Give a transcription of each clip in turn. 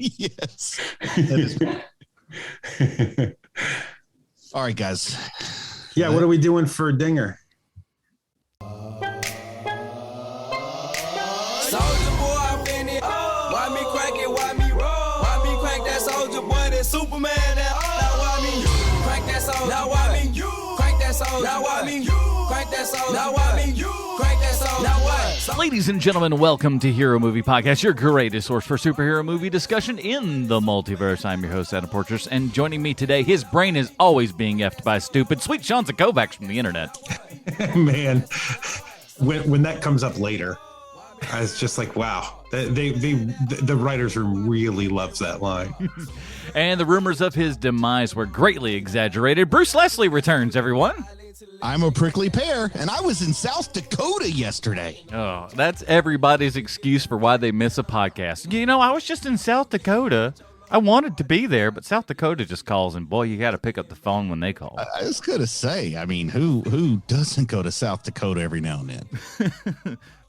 Yes. That is all right, guys. Yeah, what are we doing for a dinger? Soldier boy, I'm in it. Why me crack it? Why me roll? Why me crack that soldier boy? That Superman. Now why me crack that soldier? Now why me crack that soldier? Now why me crack that soldier? Now why me crack that soldier? Now what? Ladies and gentlemen, welcome to Hero Movie Podcast, your greatest source for superhero movie discussion in the multiverse. I'm your host, Adam Portress, and joining me today, his brain is always being effed by stupid, Sweet Sean Kovacs from the internet. Man, when that comes up later, I was just like, wow, the writers room really loves that line. And the rumors of his demise were greatly exaggerated. Bruce Leslie returns, everyone. I'm a prickly pear, and I was in South Dakota yesterday. Oh, that's everybody's excuse for why they miss a podcast. You know, I was just in South Dakota. I wanted to be there, but South Dakota just calls, and boy, you got to pick up the phone when they call. I was going to say, I mean, who doesn't go to South Dakota every now and then?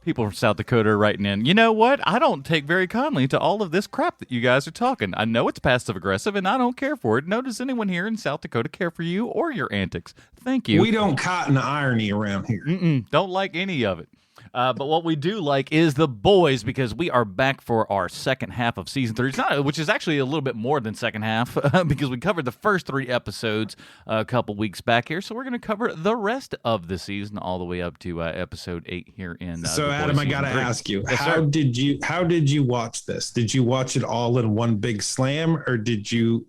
People from South Dakota are writing in, you know what? I don't take very kindly to all of this crap that you guys are talking. I know it's passive-aggressive, and I don't care for it. Nor does anyone here in South Dakota care for you or your antics. Thank you. We don't cotton irony around here. Don't like any of it. But what we do like is The Boys, because we are back for our second half of season 3, which is actually a little bit more than second half, because we covered the first 3 episodes a couple weeks back here. So we're going to cover the rest of the season all the way up to episode 8 here in So The Adam, Boys I got to season 3. ask you, Yes, how sir. did you watch this? Did you watch it all in one big slam, or did you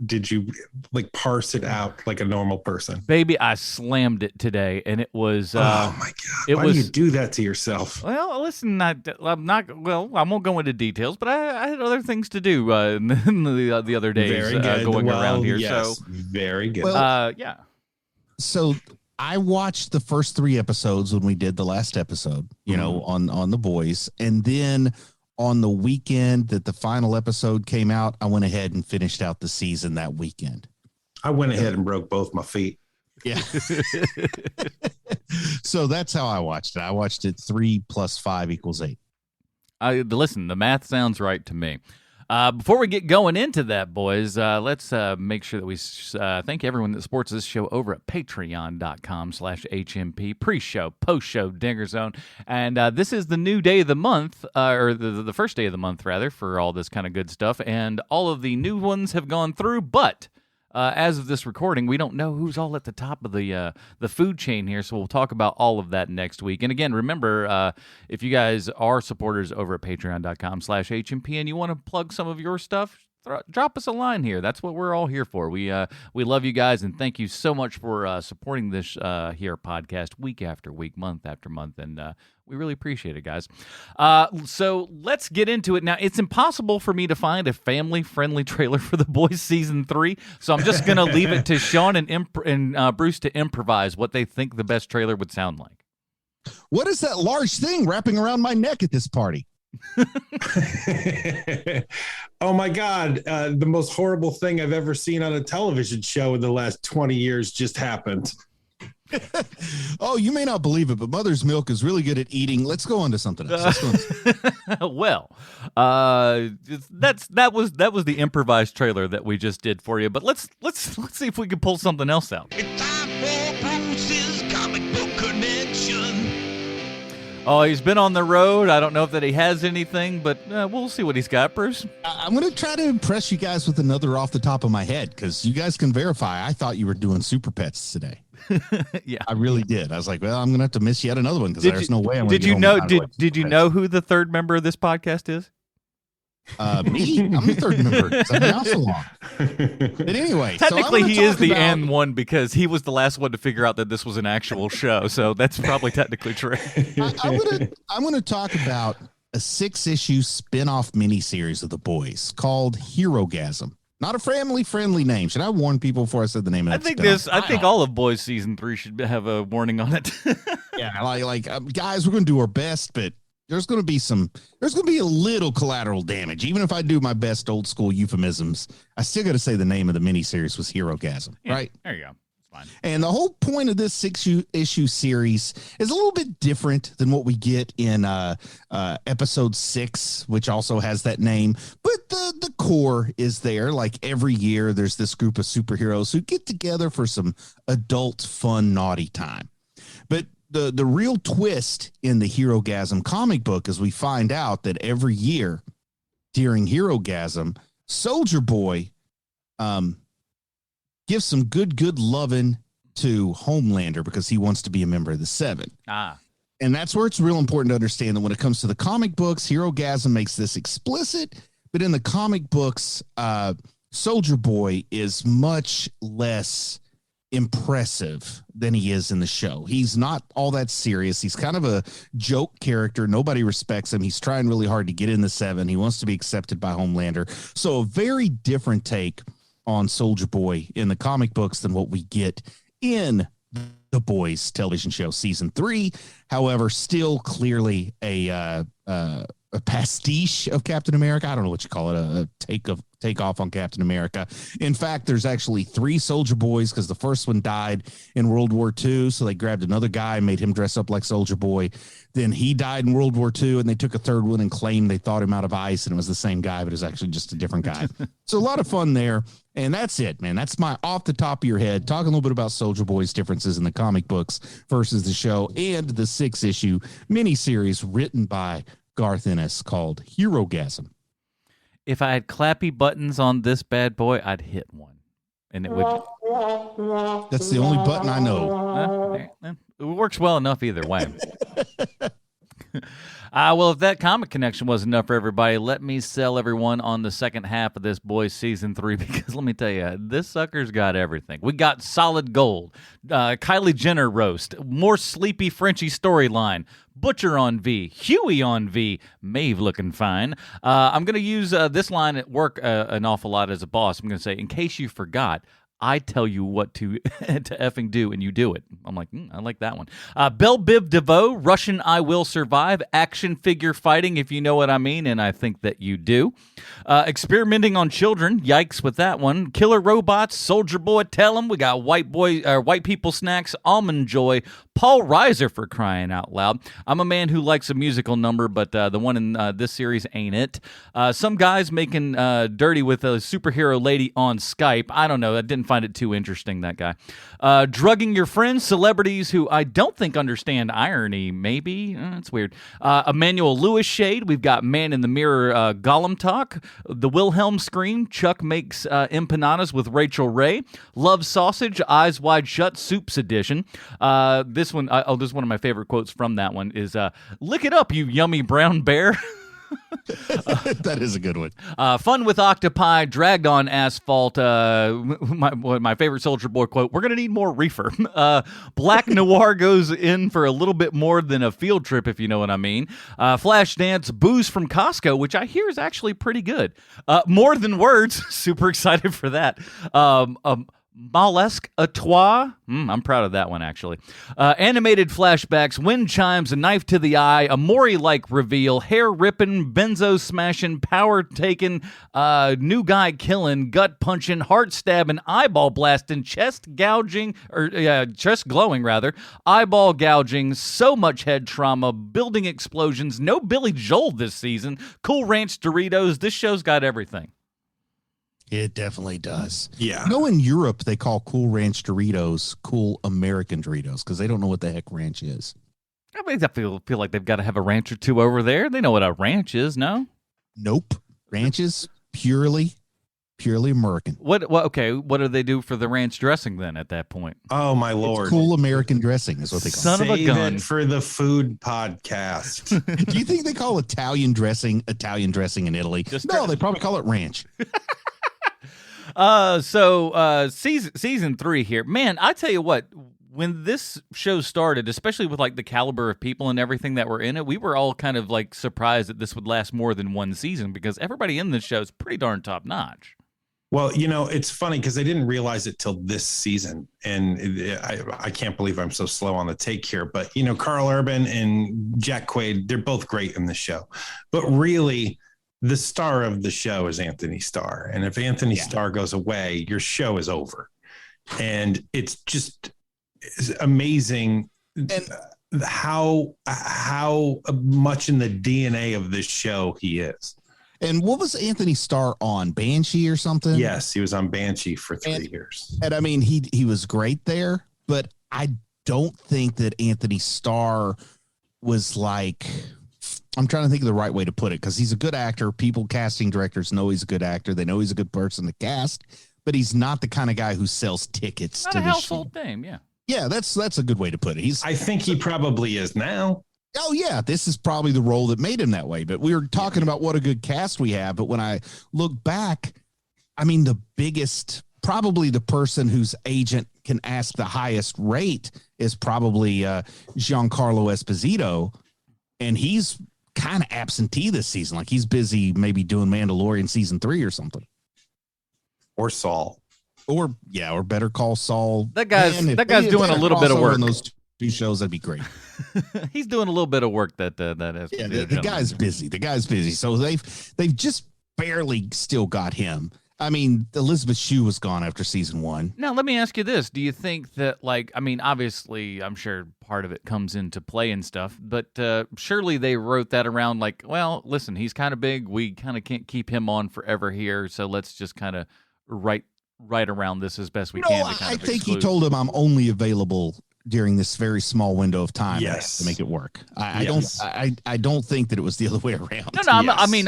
like parse it out like a normal person? Baby, I slammed it today, and it was... oh my God. Why do you do that to yourself? Well, listen, I won't go into details, but I had other things to do in the other days Very good. going around here. Yes, so, very good. yeah. So I watched the first 3 episodes when we did the last episode, you know, on The Boys. And then on the weekend that the final episode came out, I went ahead and finished out the season that weekend. I went ahead and broke both my feet. Yeah. So that's how I watched it. I watched it 3 + 5 = 8. Listen, the math sounds right to me. Before we get going into that, boys, let's make sure that we thank everyone that supports this show over at patreon.com/HMP, pre-show, post-show, Dinger Zone. And this is the new day of the month, or the first day of the month, rather, for all this kind of good stuff. And all of the new ones have gone through, but... as of this recording, we don't know who's all at the top of the food chain here, so we'll talk about all of that next week. And again, remember, if you guys are supporters over at patreon.com/HMP and you want to plug some of your stuff, drop us a line here. That's what we're all here for. We love you guys, and thank you so much for supporting this here podcast week after week, month after month, and we really appreciate it, guys. So let's get into it now. It's impossible for me to find a family-friendly trailer for The Boys Season 3, so I'm just going to leave it to Sean and Bruce to improvise what they think the best trailer would sound like. What is that large thing wrapping around my neck at this party? Oh my God, the most horrible thing I've ever seen on a television show in the last 20 years just happened. Oh, you may not believe it, but Mother's Milk is really good at eating. Let's go on to something else. Well, that was the improvised trailer that we just did for you. But let's see if we can pull something else out. It's time for Bruce's comic book connection. Oh, he's been on the road. I don't know if that he has anything, but we'll see what he's got, Bruce. I'm going to try to impress you guys with another off the top of my head, because you guys can verify. I thought you were doing Super Pets today. Yeah, I really did. I was like, well, I'm going to have to miss yet another one, because there's no way I'm going to Did you know who the third member of this podcast is? Me? I'm the third member. Somebody else along. But anyway, technically he is the N1 because he was the last one to figure out that this was an actual show. So that's probably technically true. I'm going to talk about a 6-issue spin-off miniseries of The Boys called Herogasm. Not a family-friendly name. Should I warn people before I said the name of that? I think all of Boys Season 3 should have a warning on it. Yeah, guys, we're going to do our best, but there's going to be a little collateral damage. Even if I do my best old school euphemisms, I still got to say the name of the miniseries was Herogasm, right? There you go. fine. And the whole point of this 6-issue series is a little bit different than what we get in episode 6, which also has that name. But the core is there. Like every year, there's this group of superheroes who get together for some adult, fun, naughty time. But the real twist in the Herogasm comic book is we find out that every year during Herogasm, Soldier Boy gives some good loving to Homelander because he wants to be a member of the Seven. And that's where it's real important to understand that when it comes to the comic books, Herogasm makes this explicit, but in the comic books, Soldier Boy is much less impressive than he is in the show. He's not all that serious. He's kind of a joke character. Nobody respects him. He's trying really hard to get in the Seven. He wants to be accepted by Homelander. So a very different take on Soldier Boy in the comic books than what we get in The Boys television show season 3. However, still clearly a pastiche of Captain America. I don't know what you call it, a takeoff on Captain America. In fact, there's actually 3 Soldier Boys because the first one died in World War II. So they grabbed another guy, made him dress up like Soldier Boy. Then he died in World War II, and they took a third one and claimed they thawed him out of ice, and it was the same guy, but it was actually just a different guy. So a lot of fun there. And that's it, man. That's my off the top of your head, talking a little bit about Soldier Boy's differences in the comic books versus the show and the 6-issue miniseries written by Garth Ennis called Herogasm. If I had clappy buttons on this bad boy, I'd hit one. And it would. That's the only button I know. It works well enough either way. Well, if that comic connection was enough for everybody, let me sell everyone on the second half of this Boys season 3, because let me tell you, this sucker's got everything. We got solid gold, Kylie Jenner roast, more sleepy Frenchie storyline, Butcher on V, Huey on V, Maeve looking fine. I'm going to use this line at work an awful lot as a boss. I'm going to say, in case you forgot, I tell you what to effing do, and you do it. I'm like, I like that one. Belle Biv DeVoe, Russian I Will Survive, action figure fighting, if you know what I mean, and I think that you do. Experimenting on children, yikes with that one. Killer robots, Soldier Boy, tell 'em. We got white people snacks, Almond Joy, Paul Reiser, for crying out loud. I'm a man who likes a musical number, but the one in this series ain't it. Some guys making dirty with a superhero lady on Skype. I don't know. I didn't find it too interesting, that guy. Drugging your friends, celebrities who I don't think understand irony, maybe. It's weird. Emmanuel Lewis shade. We've got Man in the Mirror Gollum talk. The Wilhelm scream. Chuck makes empanadas with Rachel Ray. Love sausage, eyes wide shut, soups edition. This one is one of my favorite quotes from that one is, lick it up, you yummy brown bear. That is a good one. Fun with octopi, dragged on asphalt. My favorite Soldier Boy quote, we're going to need more reefer. Black Noir goes in for a little bit more than a field trip, if you know what I mean. Flash Dance, booze from Costco, which I hear is actually pretty good. More than words, super excited for that. Mollusque à toi. I'm proud of that one, actually. Animated flashbacks, wind chimes, a knife to the eye, a Maury-like reveal, hair ripping, benzo smashing, power taking, new guy killing, gut punching, heart stabbing, eyeball blasting, chest glowing, eyeball gouging, so much head trauma, building explosions, no Billy Joel this season, Cool Ranch Doritos. This show's got everything. It definitely does. Yeah. You know, in Europe, they call Cool Ranch Doritos Cool American Doritos because they don't know what the heck ranch is. I mean, I feel like they've got to have a ranch or two over there. They know what a ranch is, no? Nope. Ranch is purely American. What do they do for the ranch dressing then at that point? Oh, my Lord. It's Cool American dressing is what they call Son it. of a gun. Save it for the food podcast. Do you think they call Italian dressing in Italy? No, they probably call it ranch. Season 3 here, man. I tell you what, when this show started, especially with like the caliber of people and everything that were in it, we were all kind of like surprised that this would last more than one season because everybody in this show is pretty darn top notch. Well, you know, it's funny because I didn't realize it till this season, and I can't believe I'm so slow on the take here. But you know, Carl Urban and Jack Quaid, they're both great in the show, but really, the star of the show is Anthony Starr. And if Anthony Starr goes away, your show is over. And it's amazing And how much in the DNA of this show he is. And what was Anthony Starr on? Banshee or something? Yes, he was on Banshee for 3 years. And I mean, he was great there, but I don't think that Anthony Starr was like, I'm trying to think of the right way to put it, because he's a good actor. People, casting directors know he's a good actor. They know he's a good person to cast, but he's not the kind of guy who sells tickets Not to a the household show. name, yeah. Yeah, that's a good way to put it. I think he probably is now. Oh, yeah, this is probably the role that made him that way. But we were talking about what a good cast we have. But when I look back, I mean, the biggest, probably the person whose agent can ask the highest rate is probably Giancarlo Esposito. And he's kind of absentee this season. Like, he's busy maybe doing Mandalorian season 3 or something. Or Saul. Or Better Call Saul. That guy's doing a little bit of work. On those 2 shows, that'd be great. He's doing a little bit of work that Yeah, the guy's busy. The guy's busy. So they've just barely still got him. I mean, Elizabeth Shue was gone after season 1. Now, let me ask you this. Do you think that, like, I mean, obviously, I'm sure part of it comes into play and stuff, but surely they wrote that around like, well, listen, he's kind of big. We kind of can't keep him on forever here, so let's just kind of write around this as best we can. To kind I think he told him I'm only available during this very small window of time. Yes. To make it work. I don't think that it was the other way around. No, yes. I mean,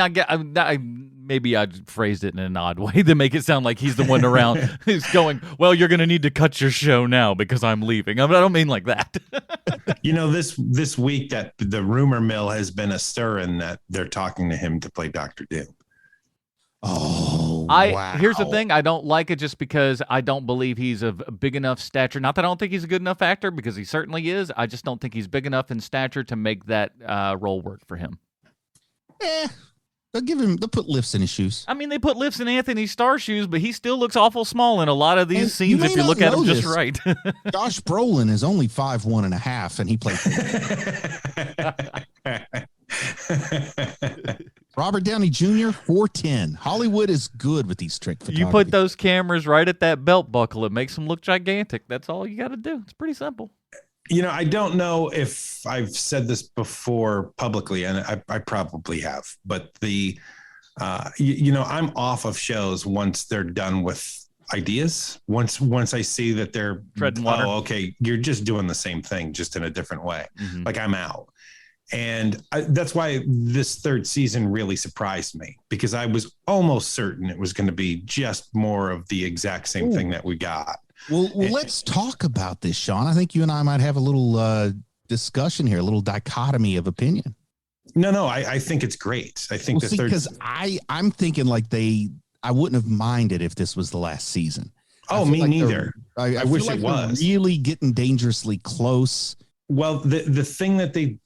maybe I phrased it in an odd way to make it sound like he's the one around who's going, well, you're going to need to cut your show now because I'm leaving. I don't mean like that. This week that the rumor mill has been a stirring that they're talking to him to play Dr. Doom. Oh, wow. Here's the thing. I don't like it just because I don't believe he's of big enough stature. Not that I don't think he's a good enough actor, because he certainly is. I just don't think he's big enough in stature to make that role work for him. They'll put lifts in his shoes. I mean, they put lifts in Anthony Starr shoes, but he still looks awful small in a lot of these scenes if you look at him just right. Josh Brolin is only 5'1.5", and he played. Robert Downey Jr., 4'10". Hollywood is good with these trick photography. You put those cameras right at that belt buckle, it makes them look gigantic. That's all you got to do. It's pretty simple. I don't know if I've said this before publicly, and I probably have, but I'm off of shows once they're done with ideas. Once I see that they're treading water. Oh, okay, you're just doing the same thing, just in a different way. Mm-hmm. Like, I'm out. And that's why this 3rd season really surprised me, because I was almost certain it was going to be just more of the exact same thing that we got. Well, let's talk about this, Sean. I think you and I might have a little discussion here, a little dichotomy of opinion. No, I think it's great. I think because I'm thinking like I wouldn't have minded if this was the last season. Oh, me neither. I wish it was. Really getting dangerously close. Well, the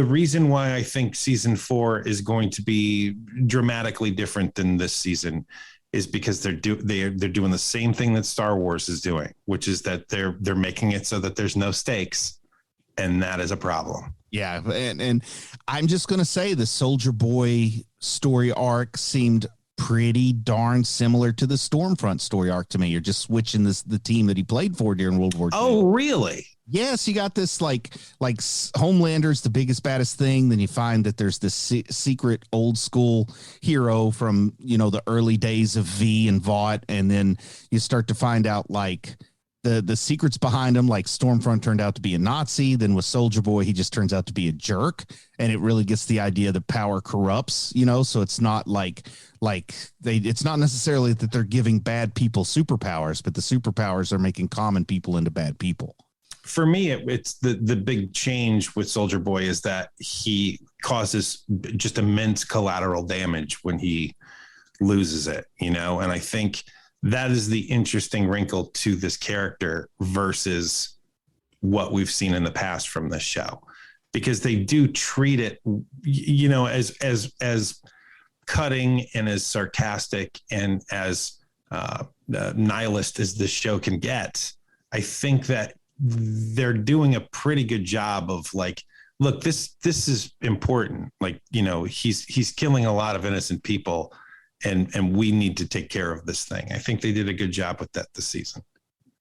reason why I think season 4 is going to be dramatically different than this season is because they're doing the same thing that Star Wars is doing, which is that they're making it so that there's no stakes, and that is a problem. Yeah, and I'm just going to say the Soldier Boy story arc seemed pretty darn similar to the Stormfront story arc to me. You're just switching the team that he played for during World War II. Oh, really? Yes, you got this like Homelander's the biggest, baddest thing. Then you find that there's this secret old school hero from, the early days of V and Vought. And then you start to find out like the secrets behind him, like Stormfront turned out to be a Nazi. Then with Soldier Boy, he just turns out to be a jerk. And it really gets the idea that power corrupts, so it's not it's not necessarily that they're giving bad people superpowers, but the superpowers are making common people into bad people. For me, it's the big change with Soldier Boy is that he causes just immense collateral damage when he loses it, and I think that is the interesting wrinkle to this character versus what we've seen in the past from this show, because they do treat it, as cutting and as sarcastic and as nihilist as this show can get. I think that they're doing a pretty good job of like, look, this is important. Like, he's killing a lot of innocent people, and we need to take care of this thing. I think they did a good job with that this season.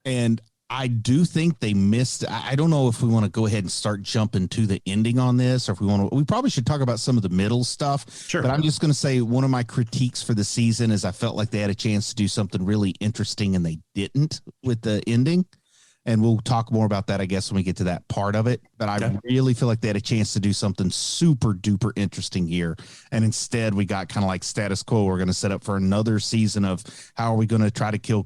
And I do think they missed. I don't know if we want to go ahead and start jumping to the ending on this, or if we probably should talk about some of the middle stuff. Sure. But I'm just going to say one of my critiques for the season is I felt like they had a chance to do something really interesting and they didn't with the ending. And we'll talk more about that, I guess, when we get to that part of it. But I really feel like they had a chance to do something super duper interesting here. And instead we got kind of like status quo. We're going to set up for another season of how are we going to try to kill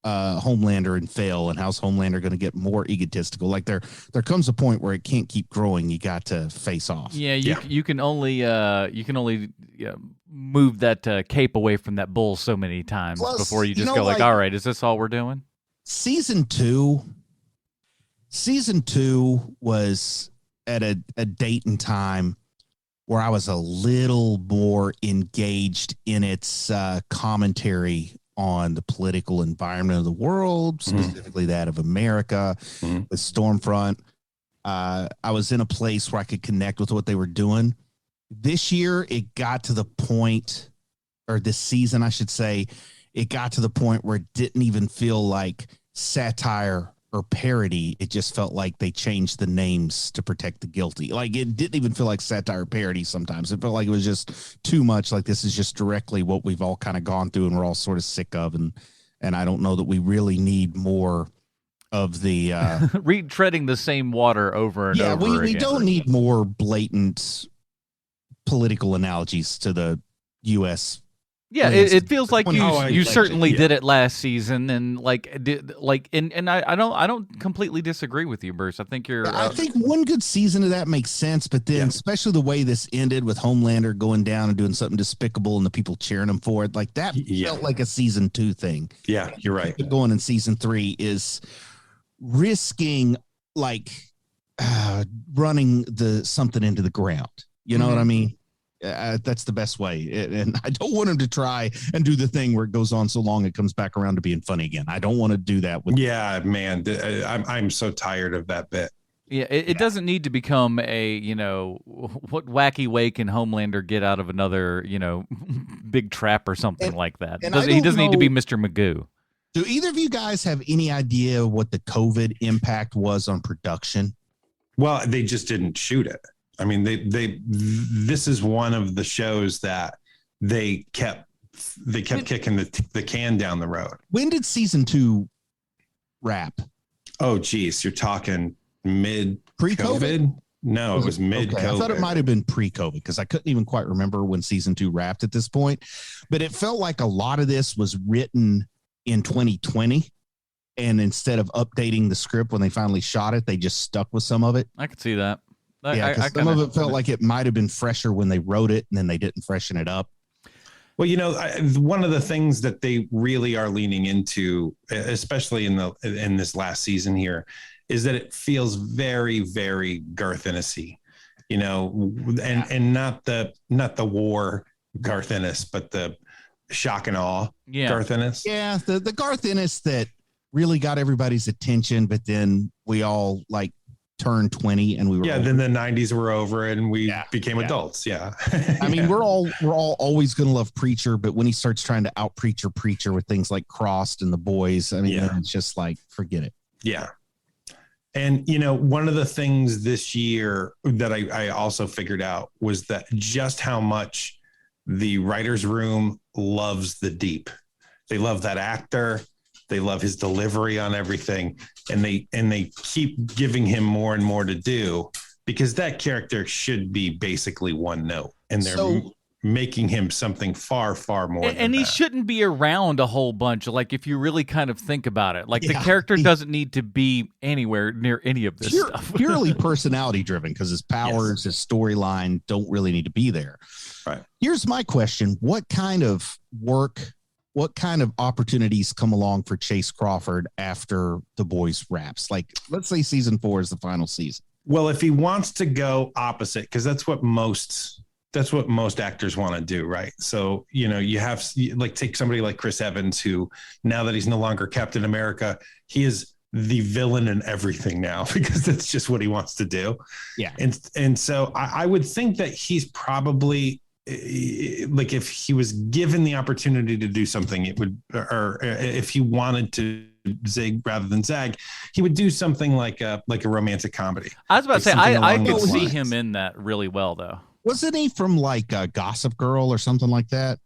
Homelander and fail, and how's Homelander going to get more egotistical? Like there comes a point where it can't keep growing. You got to face off. Yeah, you can only move that cape away from that bull so many times before you just go like, all right, is this all we're doing? Season two was at a date and time where I was a little more engaged in its commentary on the political environment of the world, specifically that of America, with Stormfront. I was in a place where I could connect with what they were doing. This year, it got to the point, or this season, I should say, it got to the point where it didn't even feel like satire or parody. It just felt like they changed the names to protect the guilty. Like it didn't even feel like satire or parody sometimes. It felt like it was just too much. Like this is just directly what we've all kind of gone through and we're all sort of sick of. And I don't know that we really need more of the retreading the same water over and over again. We don't need more blatant political analogies to the U.S. Yeah, it feels like you certainly did it last season, and I don't completely disagree with you, Bruce. I think I think one good season of that makes sense, but then especially the way this ended with Homelander going down and doing something despicable, and the people cheering him for it, like that felt like a season 2 thing. Yeah, you're right. Going in season 3 is risking running something into the ground. You know what I mean? That's the best way. And I don't want him to try and do the thing where it goes on so long it comes back around to being funny again. I don't want to do that. Man, I'm so tired of that bit. Yeah, it doesn't need to become a, what wacky way can Homelander get out of another, big trap or something like that. He doesn't need to be Mr. Magoo. Do either of you guys have any idea what the COVID impact was on production? Well, they just didn't shoot it. I mean, this is one of the shows that they kept kicking the can down the road. When did season 2 wrap? Oh, geez, you're talking pre-COVID? No, it was mid-COVID. Okay. I thought it might have been pre-COVID because I couldn't even quite remember when season 2 wrapped at this point. But it felt like a lot of this was written in 2020. And instead of updating the script when they finally shot it, they just stuck with some of it. I could see that. Some of it felt like it might have been fresher when they wrote it, and then they didn't freshen it up. Well, one of the things that they really are leaning into, especially in this last season here, is that it feels very, very Garth Ennis-y, and not the war Garth Ennis, but the shock and awe Garth Ennis. Yeah, the Garth Ennis that really got everybody's attention, but then we all turned 20 and we were then the 90s were over and we became adults. I mean, we're all always gonna love Preacher, but when he starts trying to out Preacher with things like Crossed and The Boys, I mean, it's just like, forget it. And one of the things this year that I also figured out was that just how much the writer's room loves the Deep. They love that actor. They love his delivery on everything, and they keep giving him more and more to do because that character should be basically one note, and they're making him something far, far more. And he shouldn't be around a whole bunch. Like if you really kind of think about it, the character doesn't need to be anywhere near any of this stuff. Purely personality driven because his powers, his storyline don't really need to be there. Right. Here's my question: what kind of opportunities come along for Chase Crawford after The Boys wraps? Let's say season 4 is the final season. Well, if he wants to go opposite, because that's what most actors want to do, right? So, you have take somebody like Chris Evans, who now that he's no longer Captain America, he is the villain in everything now because that's just what he wants to do. Yeah. And so I would think that he's probably like if he was given the opportunity to do something, it would, or if he wanted to zig rather than zag, he would do something like a romantic comedy. I was about to say, I could see lines. him in that really well, though. Wasn't he from like Gossip Girl or something like that?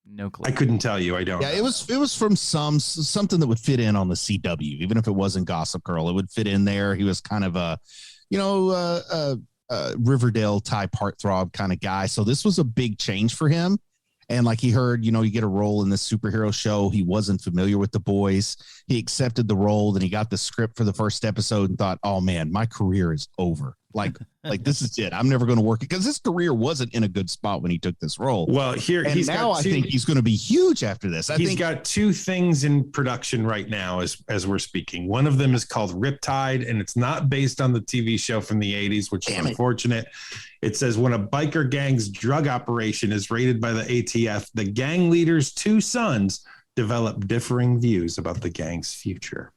No clue. I couldn't tell you. I don't. Yeah, know. it was from something that would fit in on the CW, even if it wasn't Gossip Girl, it would fit in there. He was kind of a, Riverdale type heartthrob kind of guy. So this was a big change for him. And like he heard, you get a role in this superhero show. He wasn't familiar with the boys. He accepted the role. Then he got the script for the first episode and thought, oh man, my career is over. Like this is it. I'm never going to work it, because his career wasn't in a good spot when he took this role. Well, he's now I think he's going to be huge after this. He's got two things in production right now as we're speaking. One of them is called Riptide, and it's not based on the TV show from the 80s, which is unfortunate. It says when a biker gang's drug operation is raided by the ATF, the gang leader's two sons develop differing views about the gang's future.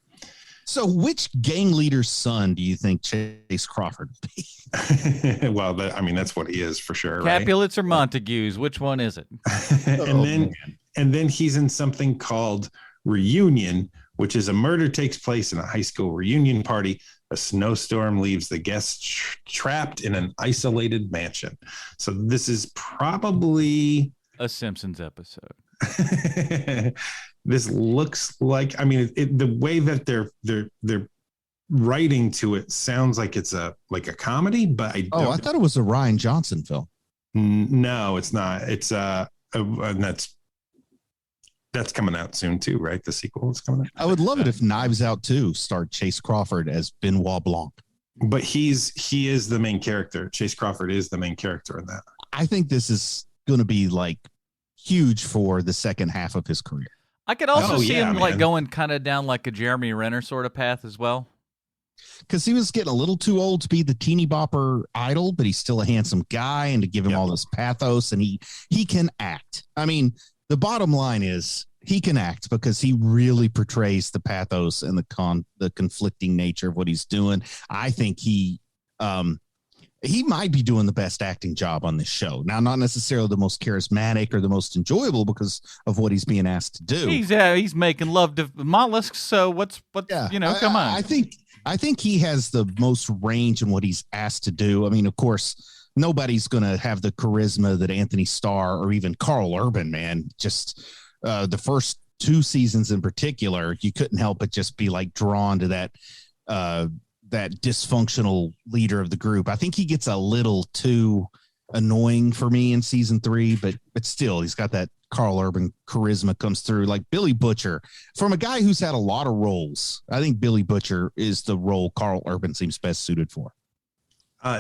So which gang leader's son do you think Chase Crawford would be? Well, that's what he is for sure. Capulets or Montagues? Which one is it? and then he's in something called Reunion, which is a murder takes place in a high school reunion party. A snowstorm leaves the guests trapped in an isolated mansion. So this is probably a Simpsons episode. This looks like, the way that they're writing to it sounds like it's a comedy, but I thought it was a Rian Johnson film. No, it's not. It's and that's coming out soon too, right? The sequel is coming out. I would love it if Knives Out 2 starred Chase Crawford as Benoit Blanc. But he is the main character. Chase Crawford is the main character in that. I think this is going to be like huge for the second half of his career. I could also see him like going kind of down like a Jeremy Renner sort of path as well. Because he was getting a little too old to be the teeny bopper idol, but he's still a handsome guy, and to give him all this pathos, and he can act. The bottom line is he can act because he really portrays the pathos and the conflicting nature of what he's doing. I think he might be doing the best acting job on this show. Now, not necessarily the most charismatic or the most enjoyable because of what he's being asked to do. He's making love to mollusks. So come on. I think he has the most range in what he's asked to do. Of course, nobody's going to have the charisma that Anthony Starr or even Carl Urban, man. Just the first two seasons in particular, you couldn't help but just be like drawn to that dysfunctional leader of the group. I think he gets a little too annoying for me in season 3, but still he's got that Carl Urban charisma comes through. Like Billy Butcher, from a guy who's had a lot of roles, I think Billy Butcher is the role Carl Urban seems best suited for.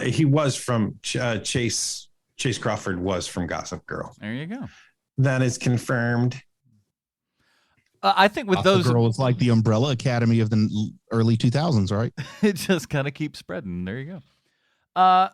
He was from Chase Crawford was from Gossip Girl. There you go. That is confirmed. I think with those, Girl is like the Umbrella Academy of the early 2000s, right? It just kind of keeps spreading. There you go.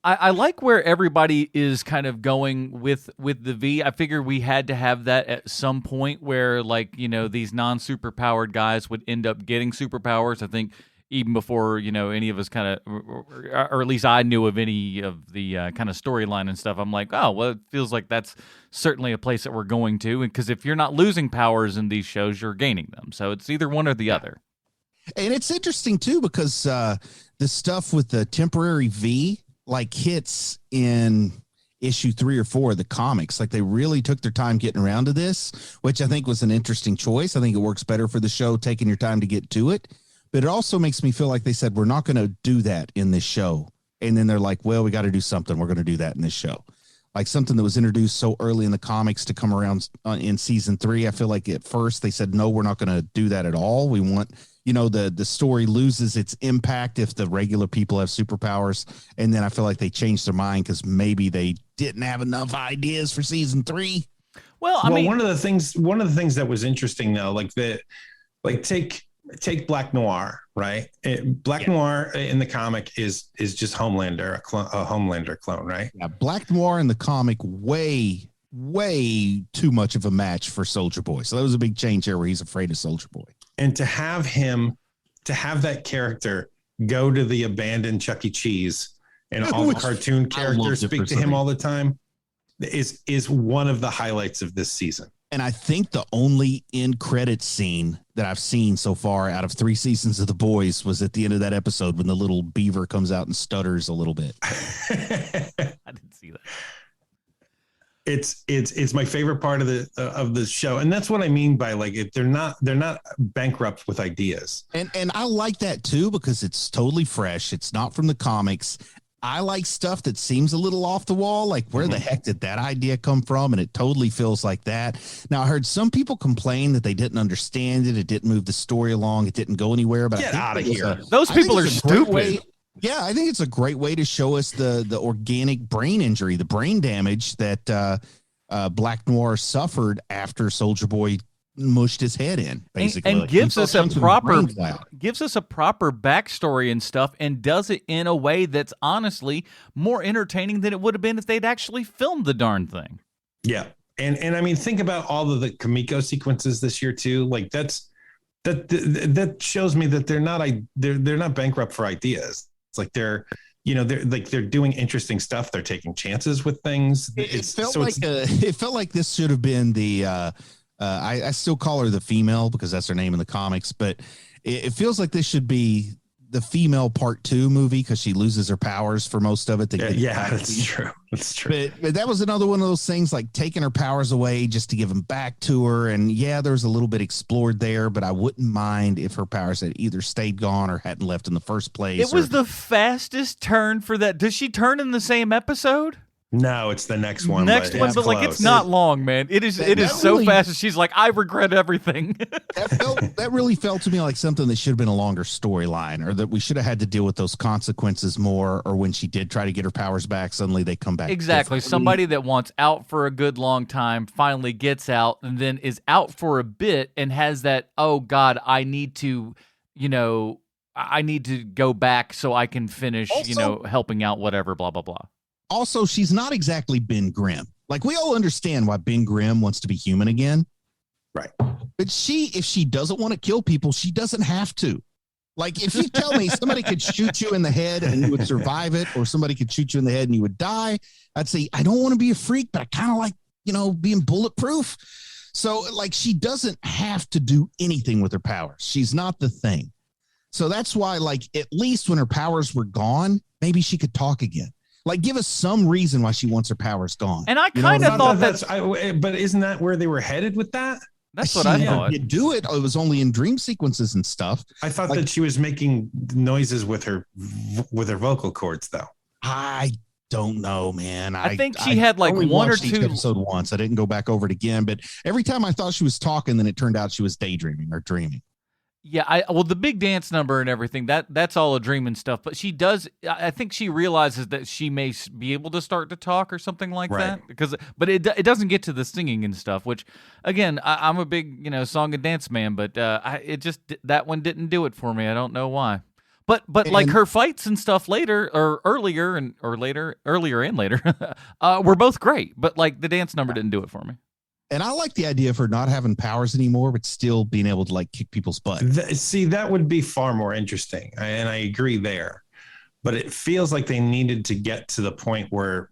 I like where everybody is kind of going with the V. I figure we had to have that at some point where, these non-superpowered guys would end up getting superpowers. I think even before, any of us kind of, or at least I knew of any of the kind of storyline and stuff, I'm like, oh, well, it feels like that's certainly a place that we're going to. Because if you're not losing powers in these shows, you're gaining them. So it's either one or the other. And it's interesting, too, because the stuff with the temporary V, hits in issue 3 or 4 of the comics. They really took their time getting around to this, which I think was an interesting choice. I think it works better for the show, taking your time to get to it. But it also makes me feel like they said, we're not going to do that in this show. And then they're like, well, we got to do something. We're going to do that in this show. Like something that was introduced so early in the comics to come around in season 3. I feel like at first they said, no, we're not going to do that at all. We want, the story loses its impact if the regular people have superpowers. And then I feel like they changed their mind because maybe they didn't have enough ideas for season 3. Well, one of the things that was interesting though, take Black Noir, right? Black Noir in the comic is just Homelander, a Homelander clone, right? Yeah, Black Noir in the comic way too much of a match for Soldier Boy. So that was a big change there where he's afraid of Soldier Boy. And to have that character go to the abandoned Chuck E. Cheese and all the cartoon characters speak to him all the time is one of the highlights of this season. And I think the only end credit scene that I've seen so far out of 3 seasons of The Boys was at the end of that episode when the little beaver comes out and stutters a little bit. I didn't see that. It's my favorite part of the show, and that's what I mean by like they're not bankrupt with ideas. And I like that too because it's totally fresh. It's not from the comics. I like stuff that seems a little off the wall, like where the heck did that idea come from? And it totally feels like that. Now, I heard some people complain that they didn't understand it. It didn't move the story along. It didn't go anywhere. But get out of here. Those people are stupid. Yeah, I think it's a great way to show us the organic brain injury, the brain damage that Black Noir suffered after Soldier Boy mushed his head in, basically, and gives us a proper backstory and stuff, and does it in a way that's honestly more entertaining than it would have been if they'd actually filmed the darn thing. Yeah, and I mean, think about all of the Kamiko sequences this year too. Like that shows me that they're not bankrupt for ideas. It's like they're doing interesting stuff. They're taking chances with things. It felt like this should have been the. I still call her the female because that's her name in the comics, but it feels like this should be the female part 2 movie because she loses her powers for most of it. That's true. That's true. But that was another one of those things, like taking her powers away just to give them back to her. And yeah, there was a little bit explored there, but I wouldn't mind if her powers had either stayed gone or hadn't left in the first place. It was the fastest turn for that. Does she turn in the same episode? No, it's the next one. But like it's not long, man. It is so really, fast. She's like, I regret everything. that really felt to me like something that should have been a longer storyline, or that we should have had to deal with those consequences more. Or when she did try to get her powers back, suddenly they come back. Exactly. Somebody that wants out for a good long time finally gets out, and then is out for a bit and has that, oh God, I need to go back so I can finish, helping out, whatever, blah, blah, blah. Also, she's not exactly Ben Grimm. Like, we all understand why Ben Grimm wants to be human again. Right. But if she doesn't want to kill people, she doesn't have to. Like, if you tell me somebody could shoot you in the head and you would survive it, or somebody could shoot you in the head and you would die, I'd say, I don't want to be a freak, but I kind of like, being bulletproof. So, like, she doesn't have to do anything with her powers. She's not the Thing. So that's why, like, at least when her powers were gone, maybe she could talk again. Like, give us some reason why she wants her powers gone. And I kind of thought but isn't that where they were headed with that? That's what I thought. You do it. It was only in dream sequences and stuff. I thought that she was making noises with her vocal cords, though. I don't know, man. I think she had like one or two episode once. I didn't go back over it again, but every time I thought she was talking, then it turned out she was daydreaming or dreaming. Yeah, the big dance number and everything, that's all a dream and stuff. But I think she realizes that she may be able to start to talk or something like that. But it doesn't get to the singing and stuff, which, again, I'm a big, song and dance man, but that one didn't do it for me. I don't know why. But like her fights and stuff later, or earlier and later, were both great. But like the dance number didn't do it for me. And I like the idea of her not having powers anymore, but still being able to like kick people's butt. That would be far more interesting. And I agree there. But it feels like they needed to get to the point where,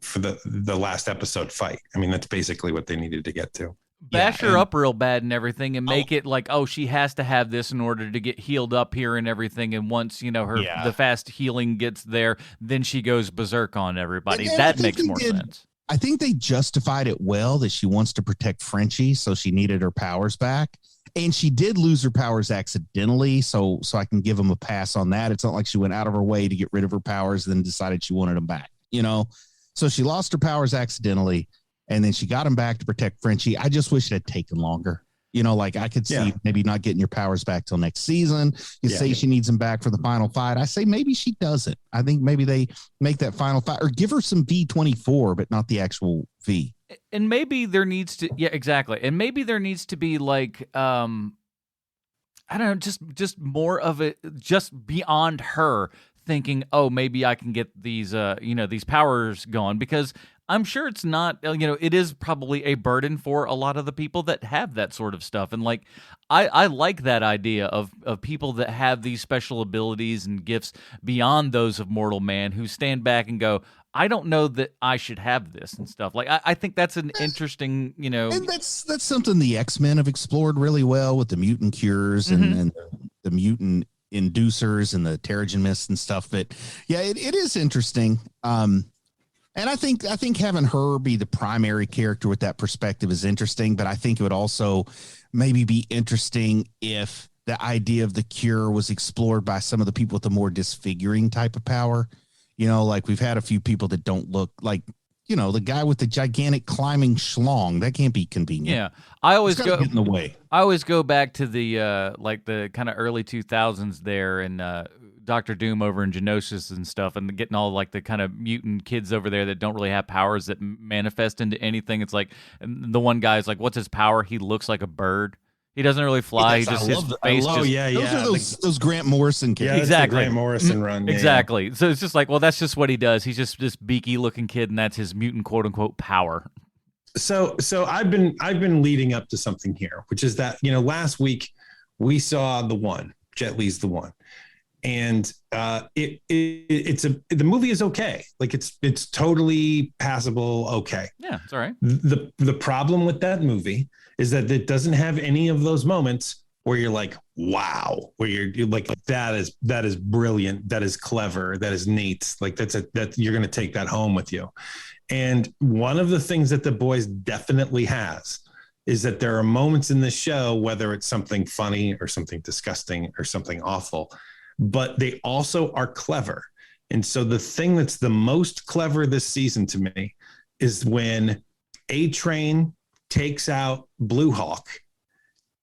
for the last episode fight. I mean, that's basically what they needed to get to. Bash her up real bad and everything, and make it like, oh, she has to have this in order to get healed up here and everything. And once, the fast healing gets there, then she goes berserk on everybody. That makes more sense. I think they justified it well that she wants to protect Frenchie, so she needed her powers back. And she did lose her powers accidentally, so I can give them a pass on that. It's not like she went out of her way to get rid of her powers and then decided she wanted them back, So she lost her powers accidentally, and then she got them back to protect Frenchie. I just wish it had taken longer. Like I could see maybe not getting your powers back till next season. You say she needs them back for the final fight. I say maybe she doesn't. I think maybe they make that final fight or give her some V24, but not the actual V. And maybe there needs to, exactly. And maybe there needs to be like, I don't know, just more of it, just beyond her thinking, oh, maybe I can get these, these powers going, because I'm sure it's not, it is probably a burden for a lot of the people that have that sort of stuff. And like, I like that idea of people that have these special abilities and gifts beyond those of mortal man who stand back and go, I don't know that I should have this and stuff. Like, I think that's an interesting, And that's something the X-Men have explored really well with the mutant cures and the mutant inducers and the Terrigen Mist and stuff. But yeah, it is interesting. And I think having her be the primary character with that perspective is interesting, but I think it would also maybe be interesting if the idea of the cure was explored by some of the people with the more disfiguring type of power. Like we've had a few people that don't look like, the guy with the gigantic climbing schlong. That can't be convenient. Yeah. I always get in the way. I always go back to the like the kind of early 2000s there and Dr. Doom over in Geonosis and stuff, and getting all like the kind of mutant kids over there that don't really have powers that manifest into anything. It's like the one guy's like, what's his power? He looks like a bird. He doesn't really fly. Yes, he just his face. Those Grant Morrison characters. Yeah, exactly. Grant Morrison run. Yeah, exactly. So it's just like, well, that's just what he does. He's just this beaky looking kid, and that's his mutant quote unquote power. So I've been leading up to something here, which is that last week we saw Jet Li's The One, and the movie is okay. Like it's totally passable. Okay. Yeah, it's all right. The problem with that movie is that it doesn't have any of those moments where you're like, wow, where you're like, that is brilliant. That is clever. That is neat. Like that you're going to take that home with you. And one of the things that The Boys definitely has is that there are moments in the show, whether it's something funny or something disgusting or something awful, but they also are clever. And so the thing that's the most clever this season to me is when A-Train takes out Blue Hawk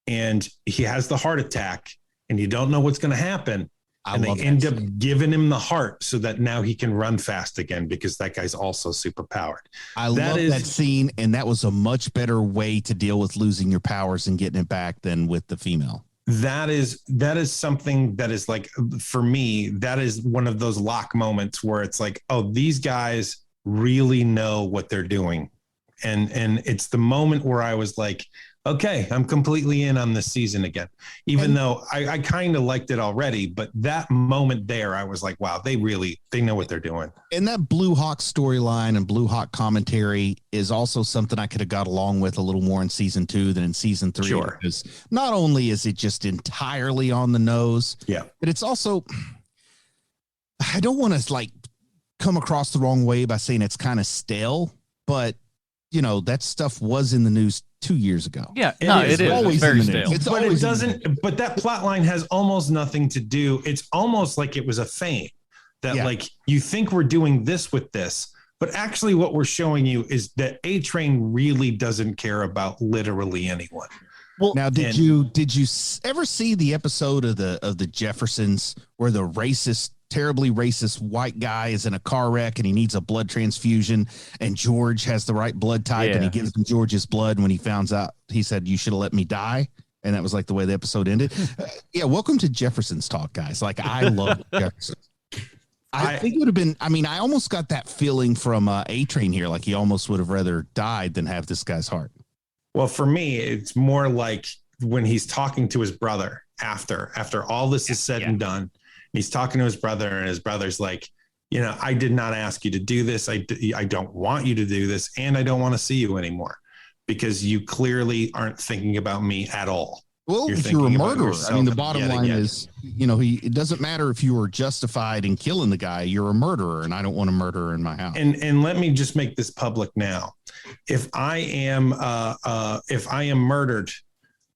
and he has the heart attack and you don't know what's going to happen. And they end up giving him the heart so that now he can run fast again because that guy's also super powered. I love that scene. And that was a much better way to deal with losing your powers and getting it back than with the female. That is something that is like, for me, that is one of those lock moments where it's like, oh, these guys really know what they're doing. And it's the moment where I was like, okay, I'm completely in on this season again, even though I kind of liked it already. But that moment there, I was like, wow, they know what they're doing. And that Blue Hawk storyline and Blue Hawk commentary is also something I could have got along with a little more in season 2 than in season 3. Sure. Because not only is it just entirely on the nose, but it's also, I don't want to like come across the wrong way by saying it's kind of stale, but that stuff was in the news 2 years ago. Yeah, it is. Always it's very stale. But it doesn't. But that plot line has almost nothing to do. It's almost like it was a feint that like you think we're doing this with this, but actually what we're showing you is that A-Train really doesn't care about literally anyone. Well, now did you ever see the episode of the Jeffersons where the terribly racist white guy is in a car wreck and he needs a blood transfusion and George has the right blood type and he gives him George's blood. And when he found out, he said, you should have let me die. And that was like the way the episode ended. Welcome to Jefferson's talk, guys. Like I love Jefferson. I think it would have been, I almost got that feeling from A-Train here. Like he almost would have rather died than have this guy's heart. Well, for me, it's more like when he's talking to his brother after all this is said and done. He's talking to his brother and his brother's like, I did not ask you to do this. I don't want you to do this. And I don't want to see you anymore because you clearly aren't thinking about me at all. Well, if you're a murderer, the bottom line is, it doesn't matter if you were justified in killing the guy, you're a murderer and I don't want a murderer in my house. And let me just make this public now. If I am murdered,